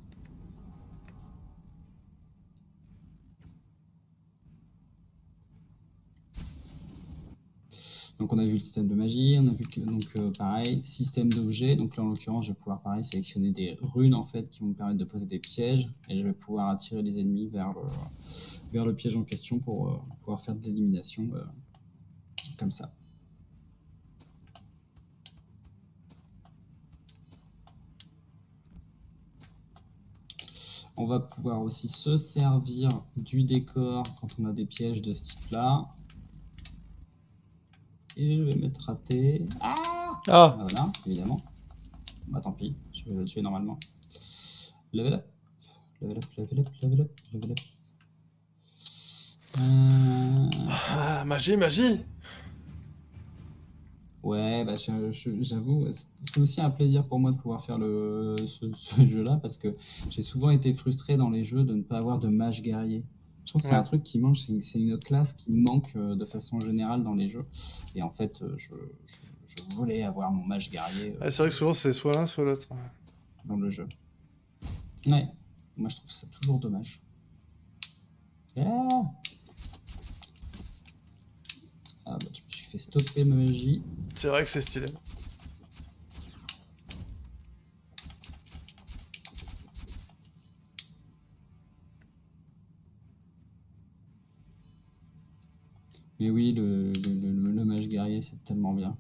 Donc on a vu le système de magie, on a vu que donc pareil, système d'objets. Donc là en l'occurrence, je vais pouvoir pareil sélectionner des runes en fait qui vont me permettre de poser des pièges et je vais pouvoir attirer les ennemis vers le piège en question pour pouvoir faire de l'élimination comme ça. On va pouvoir aussi se servir du décor quand on a des pièges de ce type-là. Et je vais mettre raté. Ah, Voilà, évidemment. Bah tant pis, je vais le tuer normalement. Level up. Level up, level up, level up, level up. Ah, magie. Ouais, bah j'avoue, c'est aussi un plaisir pour moi de pouvoir faire ce jeu-là parce que j'ai souvent été frustré dans les jeux de ne pas avoir de mage guerrier. Je trouve que c'est un Ouais. truc qui manque, c'est une classe qui manque de façon générale dans les jeux. Et en fait, je voulais avoir mon mage guerrier Ah, c'est vrai que souvent c'est soit l'un soit l'autre. dans le jeu. Ouais, moi je trouve ça toujours dommage. Ah, bah, je me suis fait stopper ma magie. C'est vrai que c'est stylé. Mais oui, le mage guerrier, c'est tellement bien.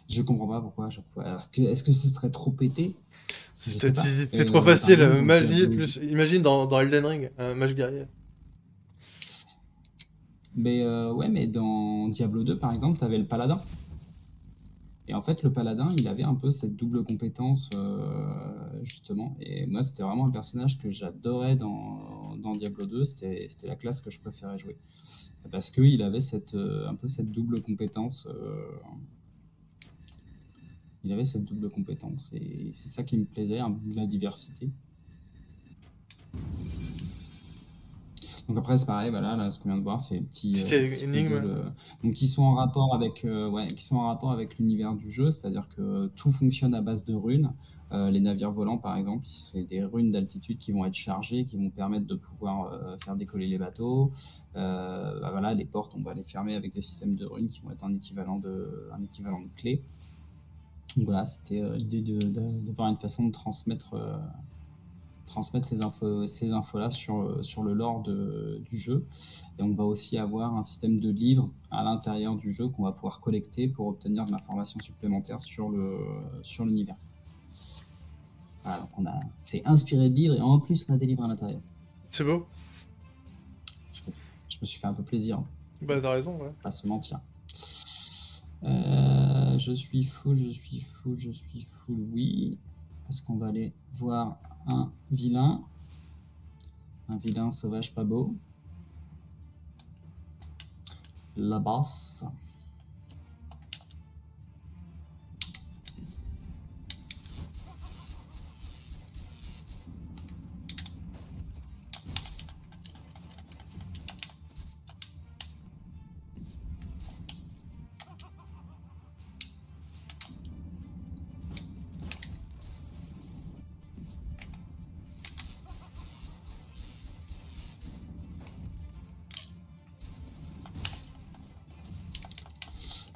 Je comprends pas pourquoi à chaque fois. Alors, est-ce que ce serait trop pété? Je C'est sais peut-être pas. easy. C'est trop Par facile. exemple, dans Magie Diablo. plus. Imagine dans Elden Ring, un mage guerrier. Mais ouais, mais dans Diablo 2, par exemple, tu avais le paladin. Et en fait, le paladin, il avait un peu cette double compétence, justement. Et moi, c'était vraiment un personnage que j'adorais dans Diablo 2. C'était la classe que je préférais jouer. Parce qu'il avait un peu cette double compétence. Il avait cette double compétence. Et c'est ça qui me plaisait, la diversité. Donc après, c'est pareil, voilà, là, ce qu'on vient de voir, c'est les Petite petits énigme. puzzles donc, qui sont en rapport avec, qui sont en rapport avec l'univers du jeu, c'est-à-dire que tout fonctionne à base de runes. Les navires volants, par exemple, c'est des runes d'altitude qui vont être chargées, qui vont permettre de pouvoir faire décoller les bateaux. Bah, voilà, les portes, on va les fermer avec des systèmes de runes qui vont être un équivalent de clé. Donc voilà, c'était l'idée d'avoir une façon de transmettre ces infos-là sur le lore du jeu. Et on va aussi avoir un système de livres à l'intérieur du jeu qu'on va pouvoir collecter pour obtenir de l'information supplémentaire sur l'univers. Voilà, donc c'est inspiré de livres et en plus on a des livres à l'intérieur. C'est beau. Je me suis fait un peu plaisir. Bah, t'as raison, ouais. Pas se mentir. Je suis full, oui. Parce qu'on va aller voir un vilain. Un vilain sauvage pas beau. La basse.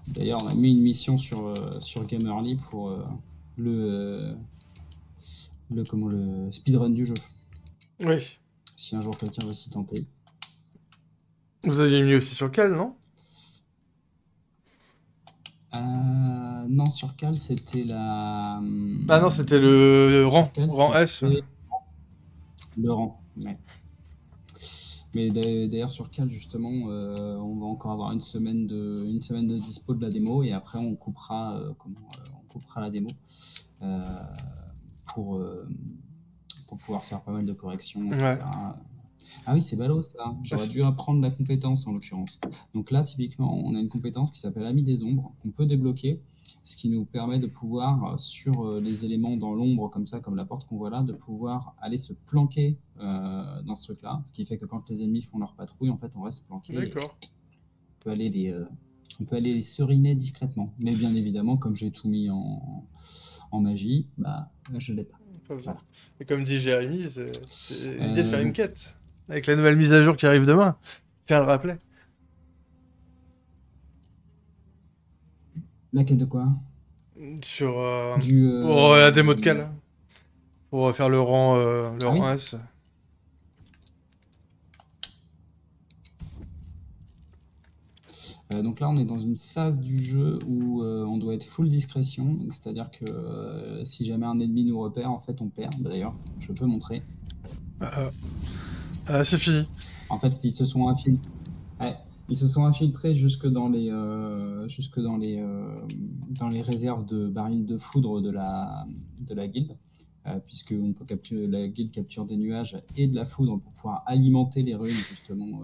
D'ailleurs, on a mis une mission sur Gamerly pour le speedrun du jeu. Oui. Si un jour quelqu'un veut s'y tenter. Vous aviez mis aussi sur Cal, non? Non, sur Cal, c'était Ah non, c'était le rang. Cal, Rang S. le rang, ouais. Mais d'ailleurs sur Cal justement, on va encore avoir une semaine de dispo de la démo et après on coupera la démo pour pouvoir faire pas mal de corrections, etc. Ouais. Ah oui, c'est ballot ça. J'aurais dû apprendre la compétence en l'occurrence. Donc là, typiquement, on a une compétence qui s'appelle Ami des ombres qu'on peut débloquer, ce qui nous permet de pouvoir, sur les éléments dans l'ombre, comme ça, comme la porte qu'on voit là, de pouvoir aller se planquer dans ce truc-là. Ce qui fait que quand les ennemis font leur patrouille, en fait, on reste planqué. D'accord. On peut aller les seriner discrètement. Mais bien évidemment, comme j'ai tout mis en magie, bah, je l'ai pas. Voilà. Et comme dit Jérémy, c'est l'idée de faire une quête. Avec la nouvelle mise à jour qui arrive demain. Faire le rappeler. Laquelle de quoi? Sur Du... pour la démo de Cal. Pour faire le Ah rang oui? S. Donc là, on est dans une phase du jeu où on doit être full discrétion. Donc, c'est-à-dire que si jamais un ennemi nous repère, en fait, on perd. Bah, d'ailleurs, je peux montrer. Voilà. Ah, c'est fini. En fait, ouais, ils se sont infiltrés dans les réserves de barils de foudre de la guilde, puisque la guilde capture des nuages et de la foudre pour pouvoir alimenter les ruines justement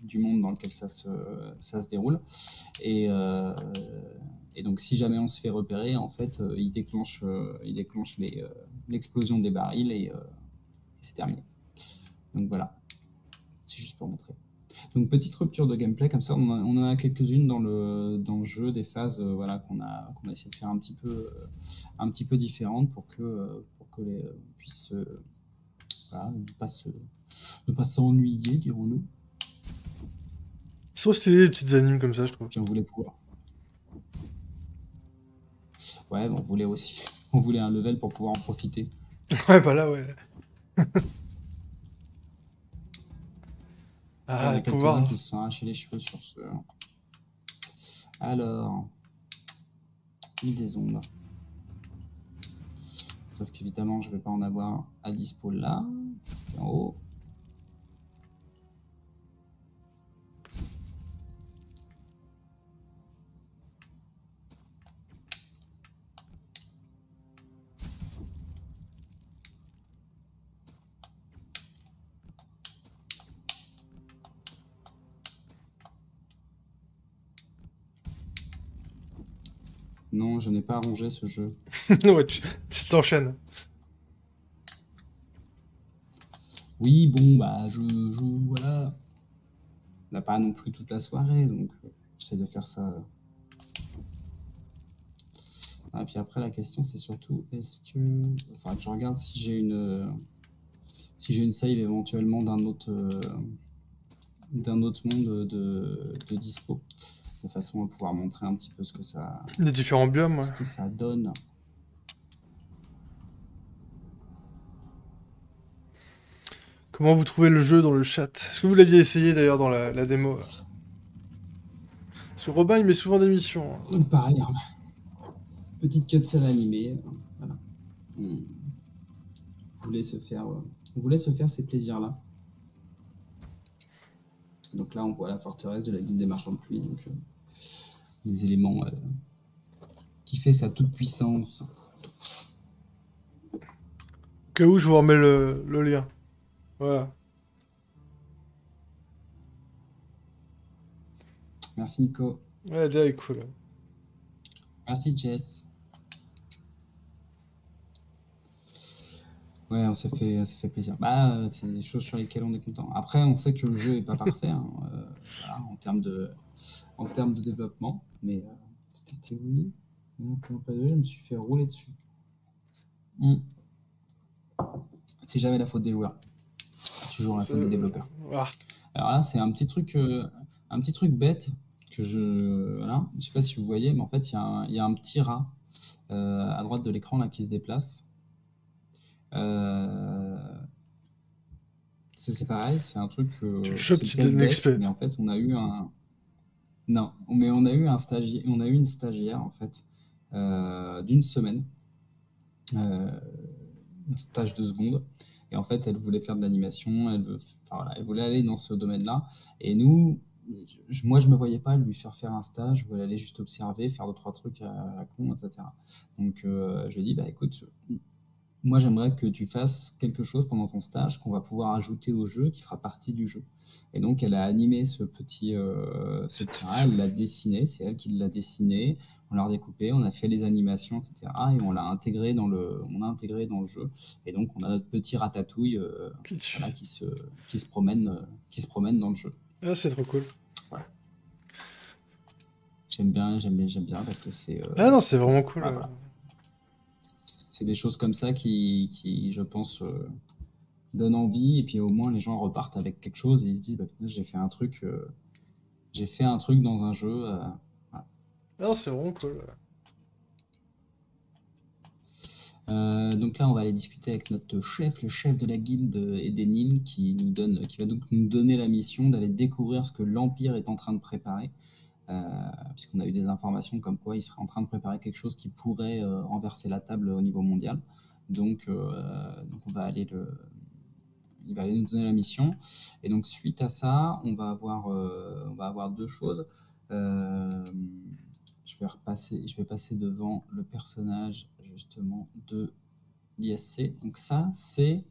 du monde dans lequel ça se déroule. Et, euh, et donc, si jamais on se fait repérer, en fait, il déclenche l'explosion des barils et c'est terminé. Donc voilà, c'est juste pour montrer. Donc petite rupture de gameplay comme ça, on en a quelques-unes dans le jeu, des phases voilà, qu'on a essayé de faire un petit peu différentes pour que les puissent voilà, ne pas s'ennuyer, dirons-nous. C'est trop stylé les petites animes comme ça, je trouve. Puis on voulait pouvoir. Ouais, on voulait aussi. On voulait un level pour pouvoir en profiter. Ouais, bah là, ouais. Il y en Ah, a le quelques-uns pouvoir. qui se sont arrachés les cheveux sur ce. Alors, île des ombres. Sauf qu'évidemment, je ne vais pas en avoir à dispo là. En haut. Non, je n'ai pas rongé ce jeu. Ouais, tu t'enchaînes. Oui, bon, bah, je joue, voilà. On n'a pas non plus toute la soirée, donc j'essaie de faire ça. Et puis après, la question, c'est surtout, est-ce que. Enfin, je regarde si j'ai une save éventuellement d'un autre monde de dispo, de façon à pouvoir montrer un petit peu Les différents biomes, ouais. ce que ça donne. Comment vous trouvez le jeu dans le chat? Est-ce que vous l'aviez essayé d'ailleurs dans la démo? Parce que Robin, il met souvent des missions, hein. Donc pareil, hein, petite cutscene animée. Voilà. On on voulait se faire ces plaisirs-là. Donc là, on voit la forteresse de la guilde des marchands de pluie, donc des éléments qui fait sa toute puissance. Au cas où, je vous remets le lien. Voilà. Merci Nico. Ouais, déjà, il est cool. Merci Jess. Ouais, on s'est fait plaisir. Bah, c'est des choses sur lesquelles on est content. Après, on sait que le jeu est pas parfait, hein, voilà, en termes de développement, mais c'était oui. Je me suis fait rouler dessus. C'est jamais la faute des joueurs, c'est toujours la faute des développeurs. Ah. Alors là, c'est un petit truc bête que voilà, je sais pas si vous voyez, mais en fait, il y a un petit rat à droite de l'écran là qui se déplace. Euh, c'est pareil, c'est un truc, Tu le chopes, c'est tu peut-être donnes bête, XP. mais en fait, on a eu un, non, mais on a eu une stagiaire en fait d'une semaine, euh, un stage de seconde, et en fait, elle voulait faire de l'animation, enfin, voilà, elle voulait aller dans ce domaine-là, et nous, moi, je me voyais pas lui faire un stage, je voulais aller juste observer, faire deux trois trucs à la con, etc. Donc, je lui ai dit, bah écoute, moi, j'aimerais que tu fasses quelque chose pendant ton stage qu'on va pouvoir ajouter au jeu, qui fera partie du jeu. Et donc, elle a animé ce petit rat, elle l'a dessiné, c'est elle qui l'a dessiné, on l'a redécoupé, on a fait les animations, etc. Et on l'a intégré dans le jeu. Et donc, on a notre petit ratatouille, voilà, qui se promène dans le jeu. Ah, c'est trop cool. Voilà. J'aime bien parce que c'est. Ah non, c'est vraiment cool. Voilà. C'est des choses comme ça qui je pense, donnent envie. Et puis au moins, les gens repartent avec quelque chose et ils se disent, bah, j'ai fait un truc dans un jeu. Voilà. Non, c'est vraiment cool. Donc là, on va aller discuter avec notre chef, le chef de la guilde Edenil, qui va donc nous donner la mission d'aller découvrir ce que l'Empire est en train de préparer, puisqu'on a eu des informations comme quoi il serait en train de préparer quelque chose qui pourrait renverser la table au niveau mondial. Donc il va aller nous donner la mission. Et donc suite à ça, on va avoir deux choses. Je vais passer devant le personnage justement de l'ISC. Donc ça, c'est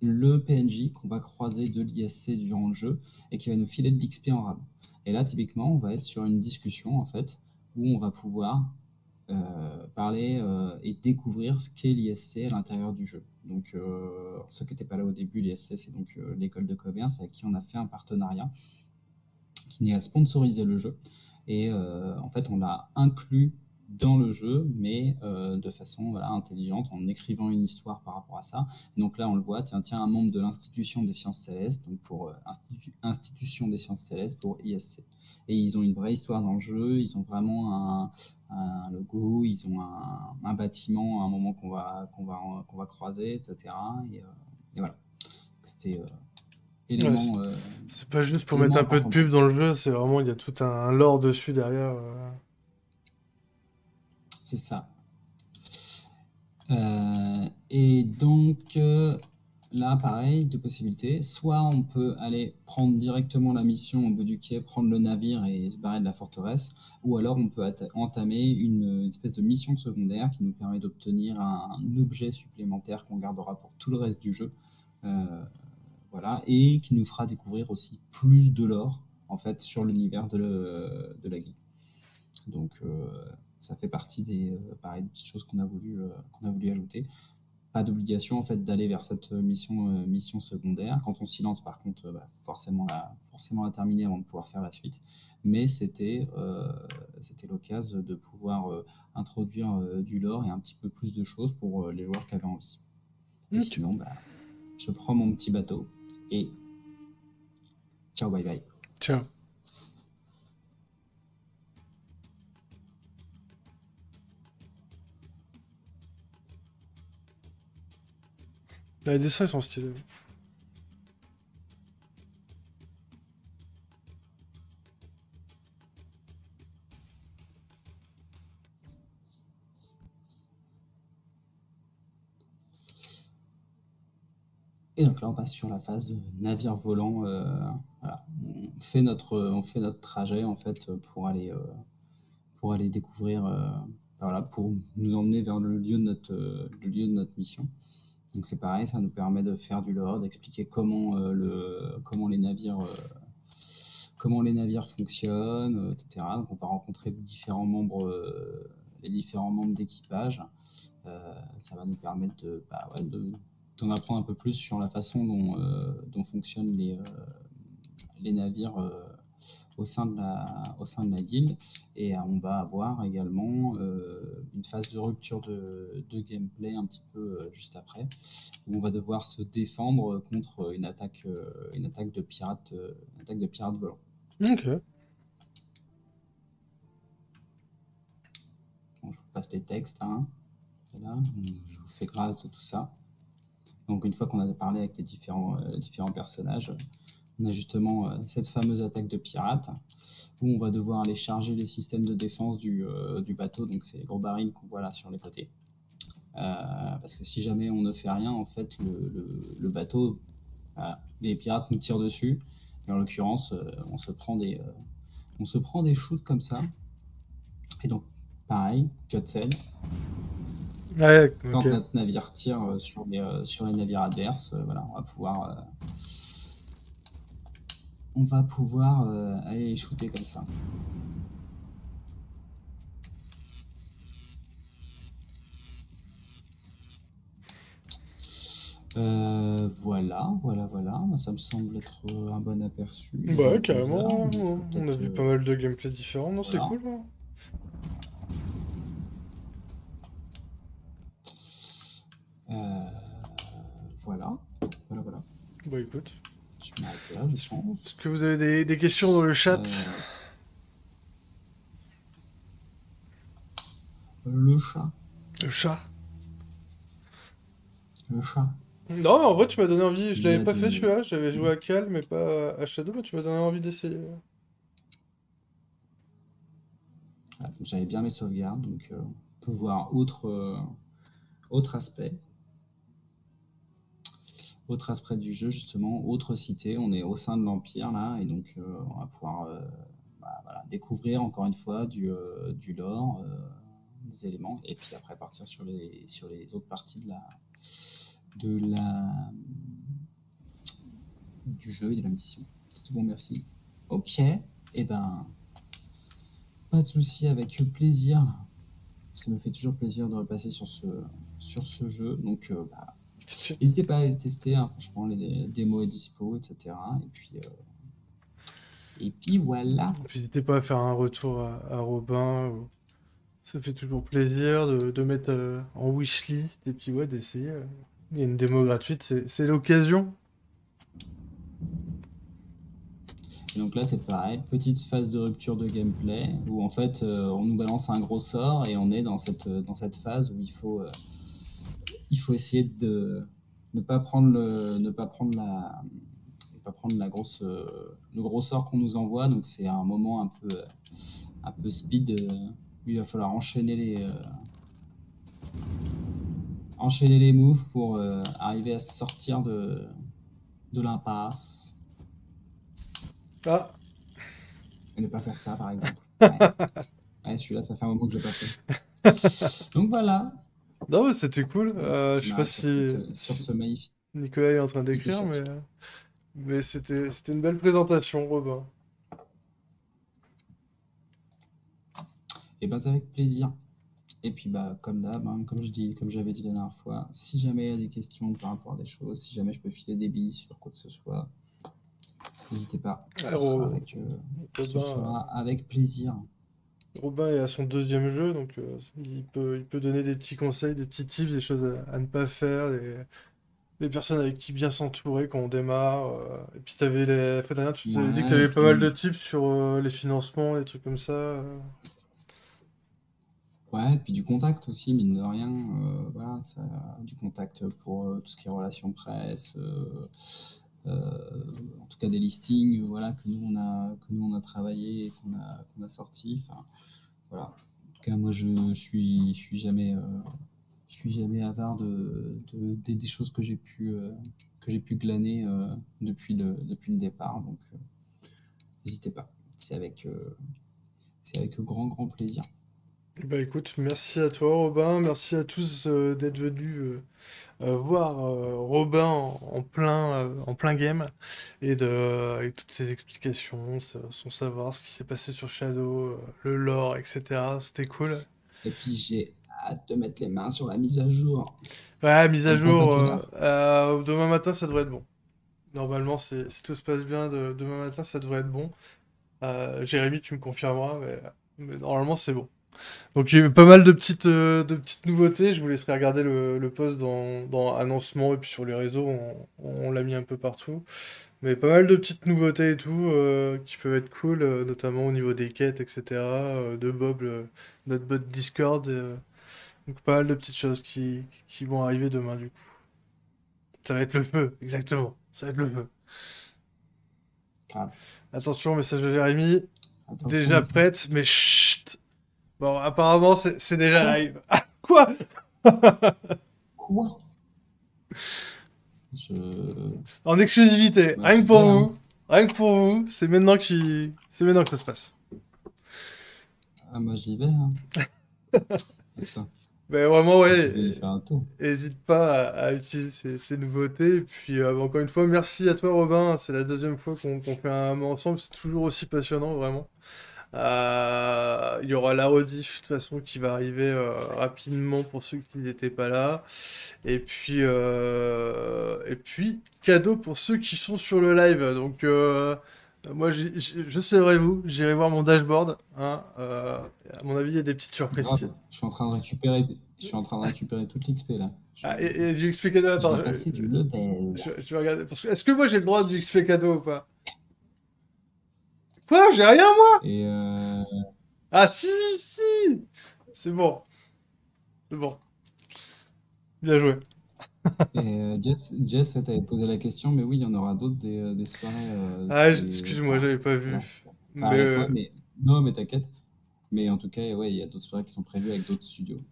le PNJ qu'on va croiser de l'ISC durant le jeu et qui va nous filer de l'XP en rab. Et là, typiquement, on va être sur une discussion en fait où on va pouvoir parler et découvrir ce qu'est l'ISC à l'intérieur du jeu. Donc, ceux qui n'étaient pas là au début, l'ISC, c'est donc l'école de commerce avec qui on a fait un partenariat qui a sponsorisé le jeu. Et en fait, on l'a inclus dans le jeu, mais de façon intelligente, en écrivant une histoire par rapport à ça. Donc là, on le voit, tiens, un membre de l'Institution des Sciences Célestes, donc pour Institution des Sciences Célestes, pour ISC. Et ils ont une vraie histoire dans le jeu, ils ont vraiment un logo, ils ont un bâtiment à un moment qu'on va croiser, etc. Et voilà. C'était Ouais, élément, c'est pas juste pour mettre élément un peu de important pour pub dans le jeu, c'est vraiment, il y a tout un lore dessus derrière. C'est ça. Et donc là, pareil, deux possibilités. Soit on peut aller prendre directement la mission au bout du quai, prendre le navire et se barrer de la forteresse, ou alors on peut entamer une espèce de mission secondaire qui nous permet d'obtenir un objet supplémentaire qu'on gardera pour tout le reste du jeu. Voilà, et qui nous fera découvrir aussi plus de lore en fait sur l'univers de la guilde. Donc ça fait partie des petites choses qu'on a voulu ajouter. Pas d'obligation en fait d'aller vers cette mission secondaire. Quand on s'y lance, par contre, forcément la terminer avant de pouvoir faire la suite. Mais c'était l'occasion de pouvoir introduire du lore et un petit peu plus de choses pour les joueurs qui avaient envie. Et Ok. sinon, je prends mon petit bateau et ciao, bye bye. Tiens. Les dessins, ils sont stylés. Et donc là, on passe sur la phase navire volant. Voilà. On fait notre trajet en fait pour aller découvrir, voilà, pour nous emmener vers le lieu de notre mission. Donc c'est pareil, ça nous permet de faire du lore, d'expliquer comment les navires fonctionnent, etc. Donc on va rencontrer les différents membres d'équipage. Ça va nous permettre d'en apprendre un peu plus sur la façon dont fonctionnent les navires au sein de la guilde. Et on va avoir également une phase de rupture de gameplay un petit peu juste après, où on va devoir se défendre contre une attaque de pirates volants. Ok. Bon, je vous passe les textes, hein. Voilà, je vous fais grâce de tout ça. Donc une fois qu'on a parlé avec les différents personnages, on a justement cette fameuse attaque de pirates, où on va devoir aller charger les systèmes de défense du bateau, donc ces gros barils qu'on voit là sur les côtés. Parce que si jamais on ne fait rien, en fait, le bateau, les pirates nous tirent dessus. Et en l'occurrence, on se prend des shoots comme ça. Et donc, pareil, cutscene. Ouais, Quand ok. notre navire tire sur les navires adverses, voilà, on va pouvoir aller les shooter comme ça. Voilà. Ça me semble être un bon aperçu. Bah, Deux heures, carrément, donc on a vu pas mal de gameplay différents. Non, c'est voilà. cool. Hein. Euh, voilà. Bah, écoute. Je m'arrête là, je pense. Est-ce que vous avez des questions dans le chat? chat. Le chat. Le chat. Non, mais en vrai, tu m'as donné envie. Je Il y l'avais a pas fait de... celui-là. J'avais joué à Cal, mais pas à Shadow. Mais tu m'as donné envie d'essayer. Voilà, donc j'avais bien mes sauvegardes, donc on peut voir autre aspect. Autre aspect du jeu, justement, autre cité. On est au sein de l'Empire, là, et donc on va pouvoir voilà, découvrir encore une fois du lore, des éléments, et puis après partir sur les autres parties du jeu et de la mission. C'est tout bon, merci. Ok, et ben, pas de souci, avec plaisir. Ça me fait toujours plaisir de repasser sur ce jeu, donc n'hésitez pas à le tester, hein, franchement, les démos est dispo, etc. Et puis voilà. N'hésitez pas à faire un retour à Robin. Ça fait toujours plaisir de mettre en wishlist et puis ouais, d'essayer. Il y a une démo gratuite, c'est l'occasion. Et donc là, c'est pareil, petite phase de rupture de gameplay où en fait, on nous balance un gros sort et on est dans cette phase où il faut essayer de ne pas prendre le gros sort qu'on nous envoie. Donc c'est un moment un peu speed où il va falloir enchaîner les moves pour arriver à sortir de l'impasse. Ah, Et ne pas faire ça, par exemple. Ouais, celui-là, ça fait un moment que je l'ai pas fait. Donc voilà. non, mais c'était cool. Je sais pas Sur ce magnifique. Nicolas est en train d'écrire, mais c'était une belle présentation, Robin. Et ben, c'est avec plaisir. Et puis, comme d'hab, hein, comme j'avais dit la dernière fois, si jamais il y a des questions par rapport à des choses, si jamais je peux filer des billes sur quoi que ce soit, n'hésitez pas. Ce sera avec plaisir. Robin est à son 2e jeu, donc il peut donner des petits conseils, des petits tips, des choses à ne pas faire, des personnes avec qui bien s'entourer quand on démarre. Et puis la fois dernière, tu nous avais dit que tu avais pas mal de tips sur les financements, les trucs comme ça. Ouais, et puis du contact aussi, mine de rien. Voilà, du contact pour tout ce qui est relations presse, en tout cas des listings, voilà, que nous on a travaillé et qu'on a sorti. Enfin, voilà. En tout cas, moi je suis jamais avare des choses que j'ai pu glaner depuis le départ. Donc n'hésitez pas. C'est avec grand plaisir. Bah écoute, merci à toi Robin, merci à tous d'être venus voir Robin en plein game avec toutes ses explications, son savoir, ce qui s'est passé sur Shadow, le lore, etc. C'était cool. Et puis j'ai hâte de mettre les mains sur la mise à jour. Ouais, mise à jour, demain matin ça devrait être bon. Normalement, si tout se passe bien, demain matin ça devrait être bon. Jérémy, tu me confirmeras, mais normalement c'est bon. Donc il y a eu pas mal de petites nouveautés. Je vous laisserai regarder le post dans annoncement et puis sur les réseaux, on l'a mis un peu partout. Mais pas mal de petites nouveautés et tout qui peuvent être cool, notamment au niveau des quêtes, etc. De Bob, notre bot Discord. Donc pas mal de petites choses qui vont arriver demain du coup. Ça va être le feu, exactement. Ça va être le feu. Grave. Attention, message de Jérémy. Attention, Déjà prête, mais chut. Bon, apparemment, c'est déjà live. Ah, quoi? Quoi? En exclusivité, rien que pour vous. Rien que pour vous, c'est maintenant que ça se passe. Ah, moi j'y vais. Hein. Mais vraiment, ouais. Je vais y faire un tour. N'hésite pas à utiliser ces nouveautés. Et puis, encore une fois, merci à toi, Robin. C'est la 2e fois qu'on fait un mot ensemble. C'est toujours aussi passionnant, vraiment. Il y aura la rediff de toute façon qui va arriver rapidement pour ceux qui n'étaient pas là. Et puis cadeau pour ceux qui sont sur le live. Donc moi je serai vous, j'irai voir mon dashboard. Hein, à mon avis il y a des petites surprises. Je suis en train de récupérer toute l'XP là. Et du XP cadeau, attends. Je vais passer du level. Je vais regarder. Est-ce que moi j'ai le droit du XP cadeau ou pas? Quoi? J'ai rien, moi? Et Ah si. C'est bon. C'est bon. Bien joué. Et Jess, tu avais posé la question, mais oui, il y en aura d'autres des soirées. Ah, excuse-moi, Enfin, j'avais pas vu. voilà, pas Mais avec moi, mais non, mais t'inquiète. Mais en tout cas, ouais, il y a d'autres soirées qui sont prévues avec d'autres studios.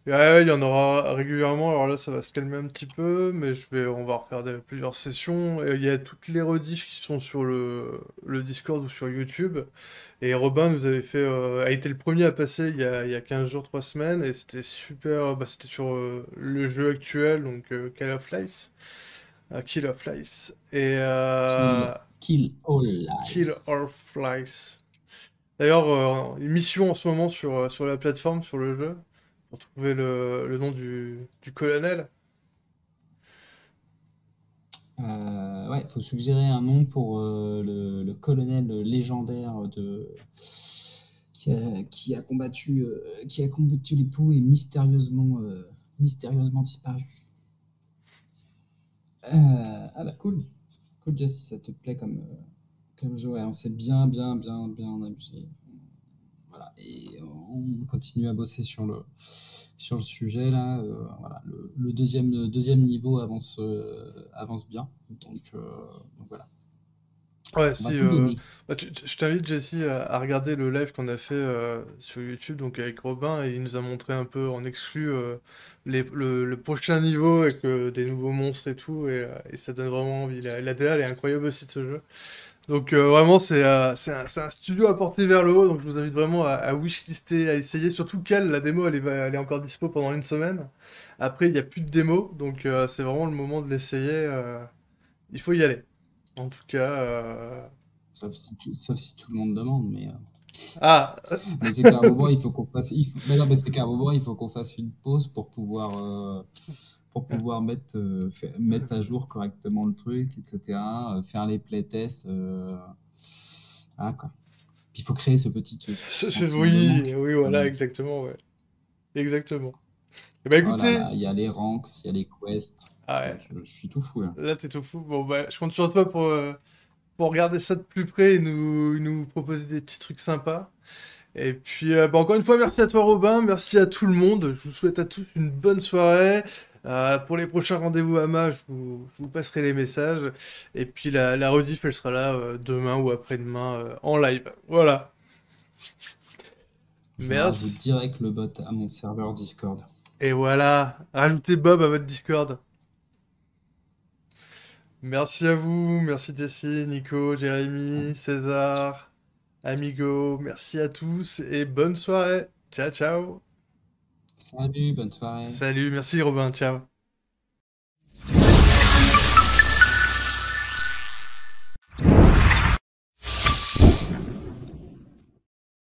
ouais, il y en aura régulièrement. Alors là, ça va se calmer un petit peu, mais on va refaire plusieurs sessions. Et il y a toutes les rediffs qui sont sur le Discord ou sur YouTube. Et Robin nous avait a été le premier à passer il y a 15 jours, 3 semaines, et c'était super. Bah, c'était sur le jeu actuel, donc Call of Lies. Kill of Lies. Et Kill All Kill Lies. of Lies. D'ailleurs, mission en ce moment sur la plateforme, sur le jeu, pour trouver le nom du colonel. Ouais, il faut suggérer un nom pour le colonel légendaire qui a combattu les poux et mystérieusement disparu. Ah bah cool. Cool, Jess, si ça te plaît comme jeu, ouais, on s'est bien amusé. Voilà, et on continue à bosser sur le sujet là. Voilà, le deuxième niveau avance bien. Donc voilà, Ouais, on va si. tout donner. Bah, je t'invite, Jessie, à regarder le live qu'on a fait sur YouTube, donc avec Robin, et il nous a montré un peu en exclu le prochain niveau avec des nouveaux monstres et tout, et ça donne vraiment envie. La DA, elle est incroyable aussi de ce jeu. Donc vraiment, c'est un studio à porter vers le haut, donc je vous invite vraiment à wishlister, à essayer. Surtout Cal, la démo, elle est encore dispo pendant une semaine. Après, il n'y a plus de démo, donc c'est vraiment le moment de l'essayer. Il faut y aller. En tout cas, Sauf si tout le monde demande, ah, mais c'est qu'à un moment, il faut qu'on fasse. Mais non, mais c'est qu'à un moment, il faut qu'on fasse une pause pour pouvoir mettre à jour correctement le truc, etc. Faire les playtests. Voilà, quoi. Puis il faut créer ce petit sentiment de oui, manque, oui, quand voilà, même. exactement, ouais. Exactement. Eh ben Oh là écoutez, là, il y a les ranks, il y a les quests. ah ouais, Je suis tout fou là. là t'es tout fou. Bon, bah, je compte sur toi pour regarder ça de plus près et nous proposer des petits trucs sympas. Et puis, bah, encore une fois, merci à toi, Robin. Merci à tout le monde. Je vous souhaite à tous une bonne soirée. Pour les prochains rendez-vous à je vous passerai les messages. Et puis, la rediff, elle sera là demain ou après-demain en live. Voilà. Je rajoute Merci. direct le bot à mon serveur Discord. Et voilà. Rajoutez Bob à votre Discord. Merci à vous. Merci Jessie, Nico, Jérémy, César, Amigo. Merci à tous et bonne soirée. Ciao, ciao. Salut, bonne soirée. Salut. Merci, Robin. Ciao.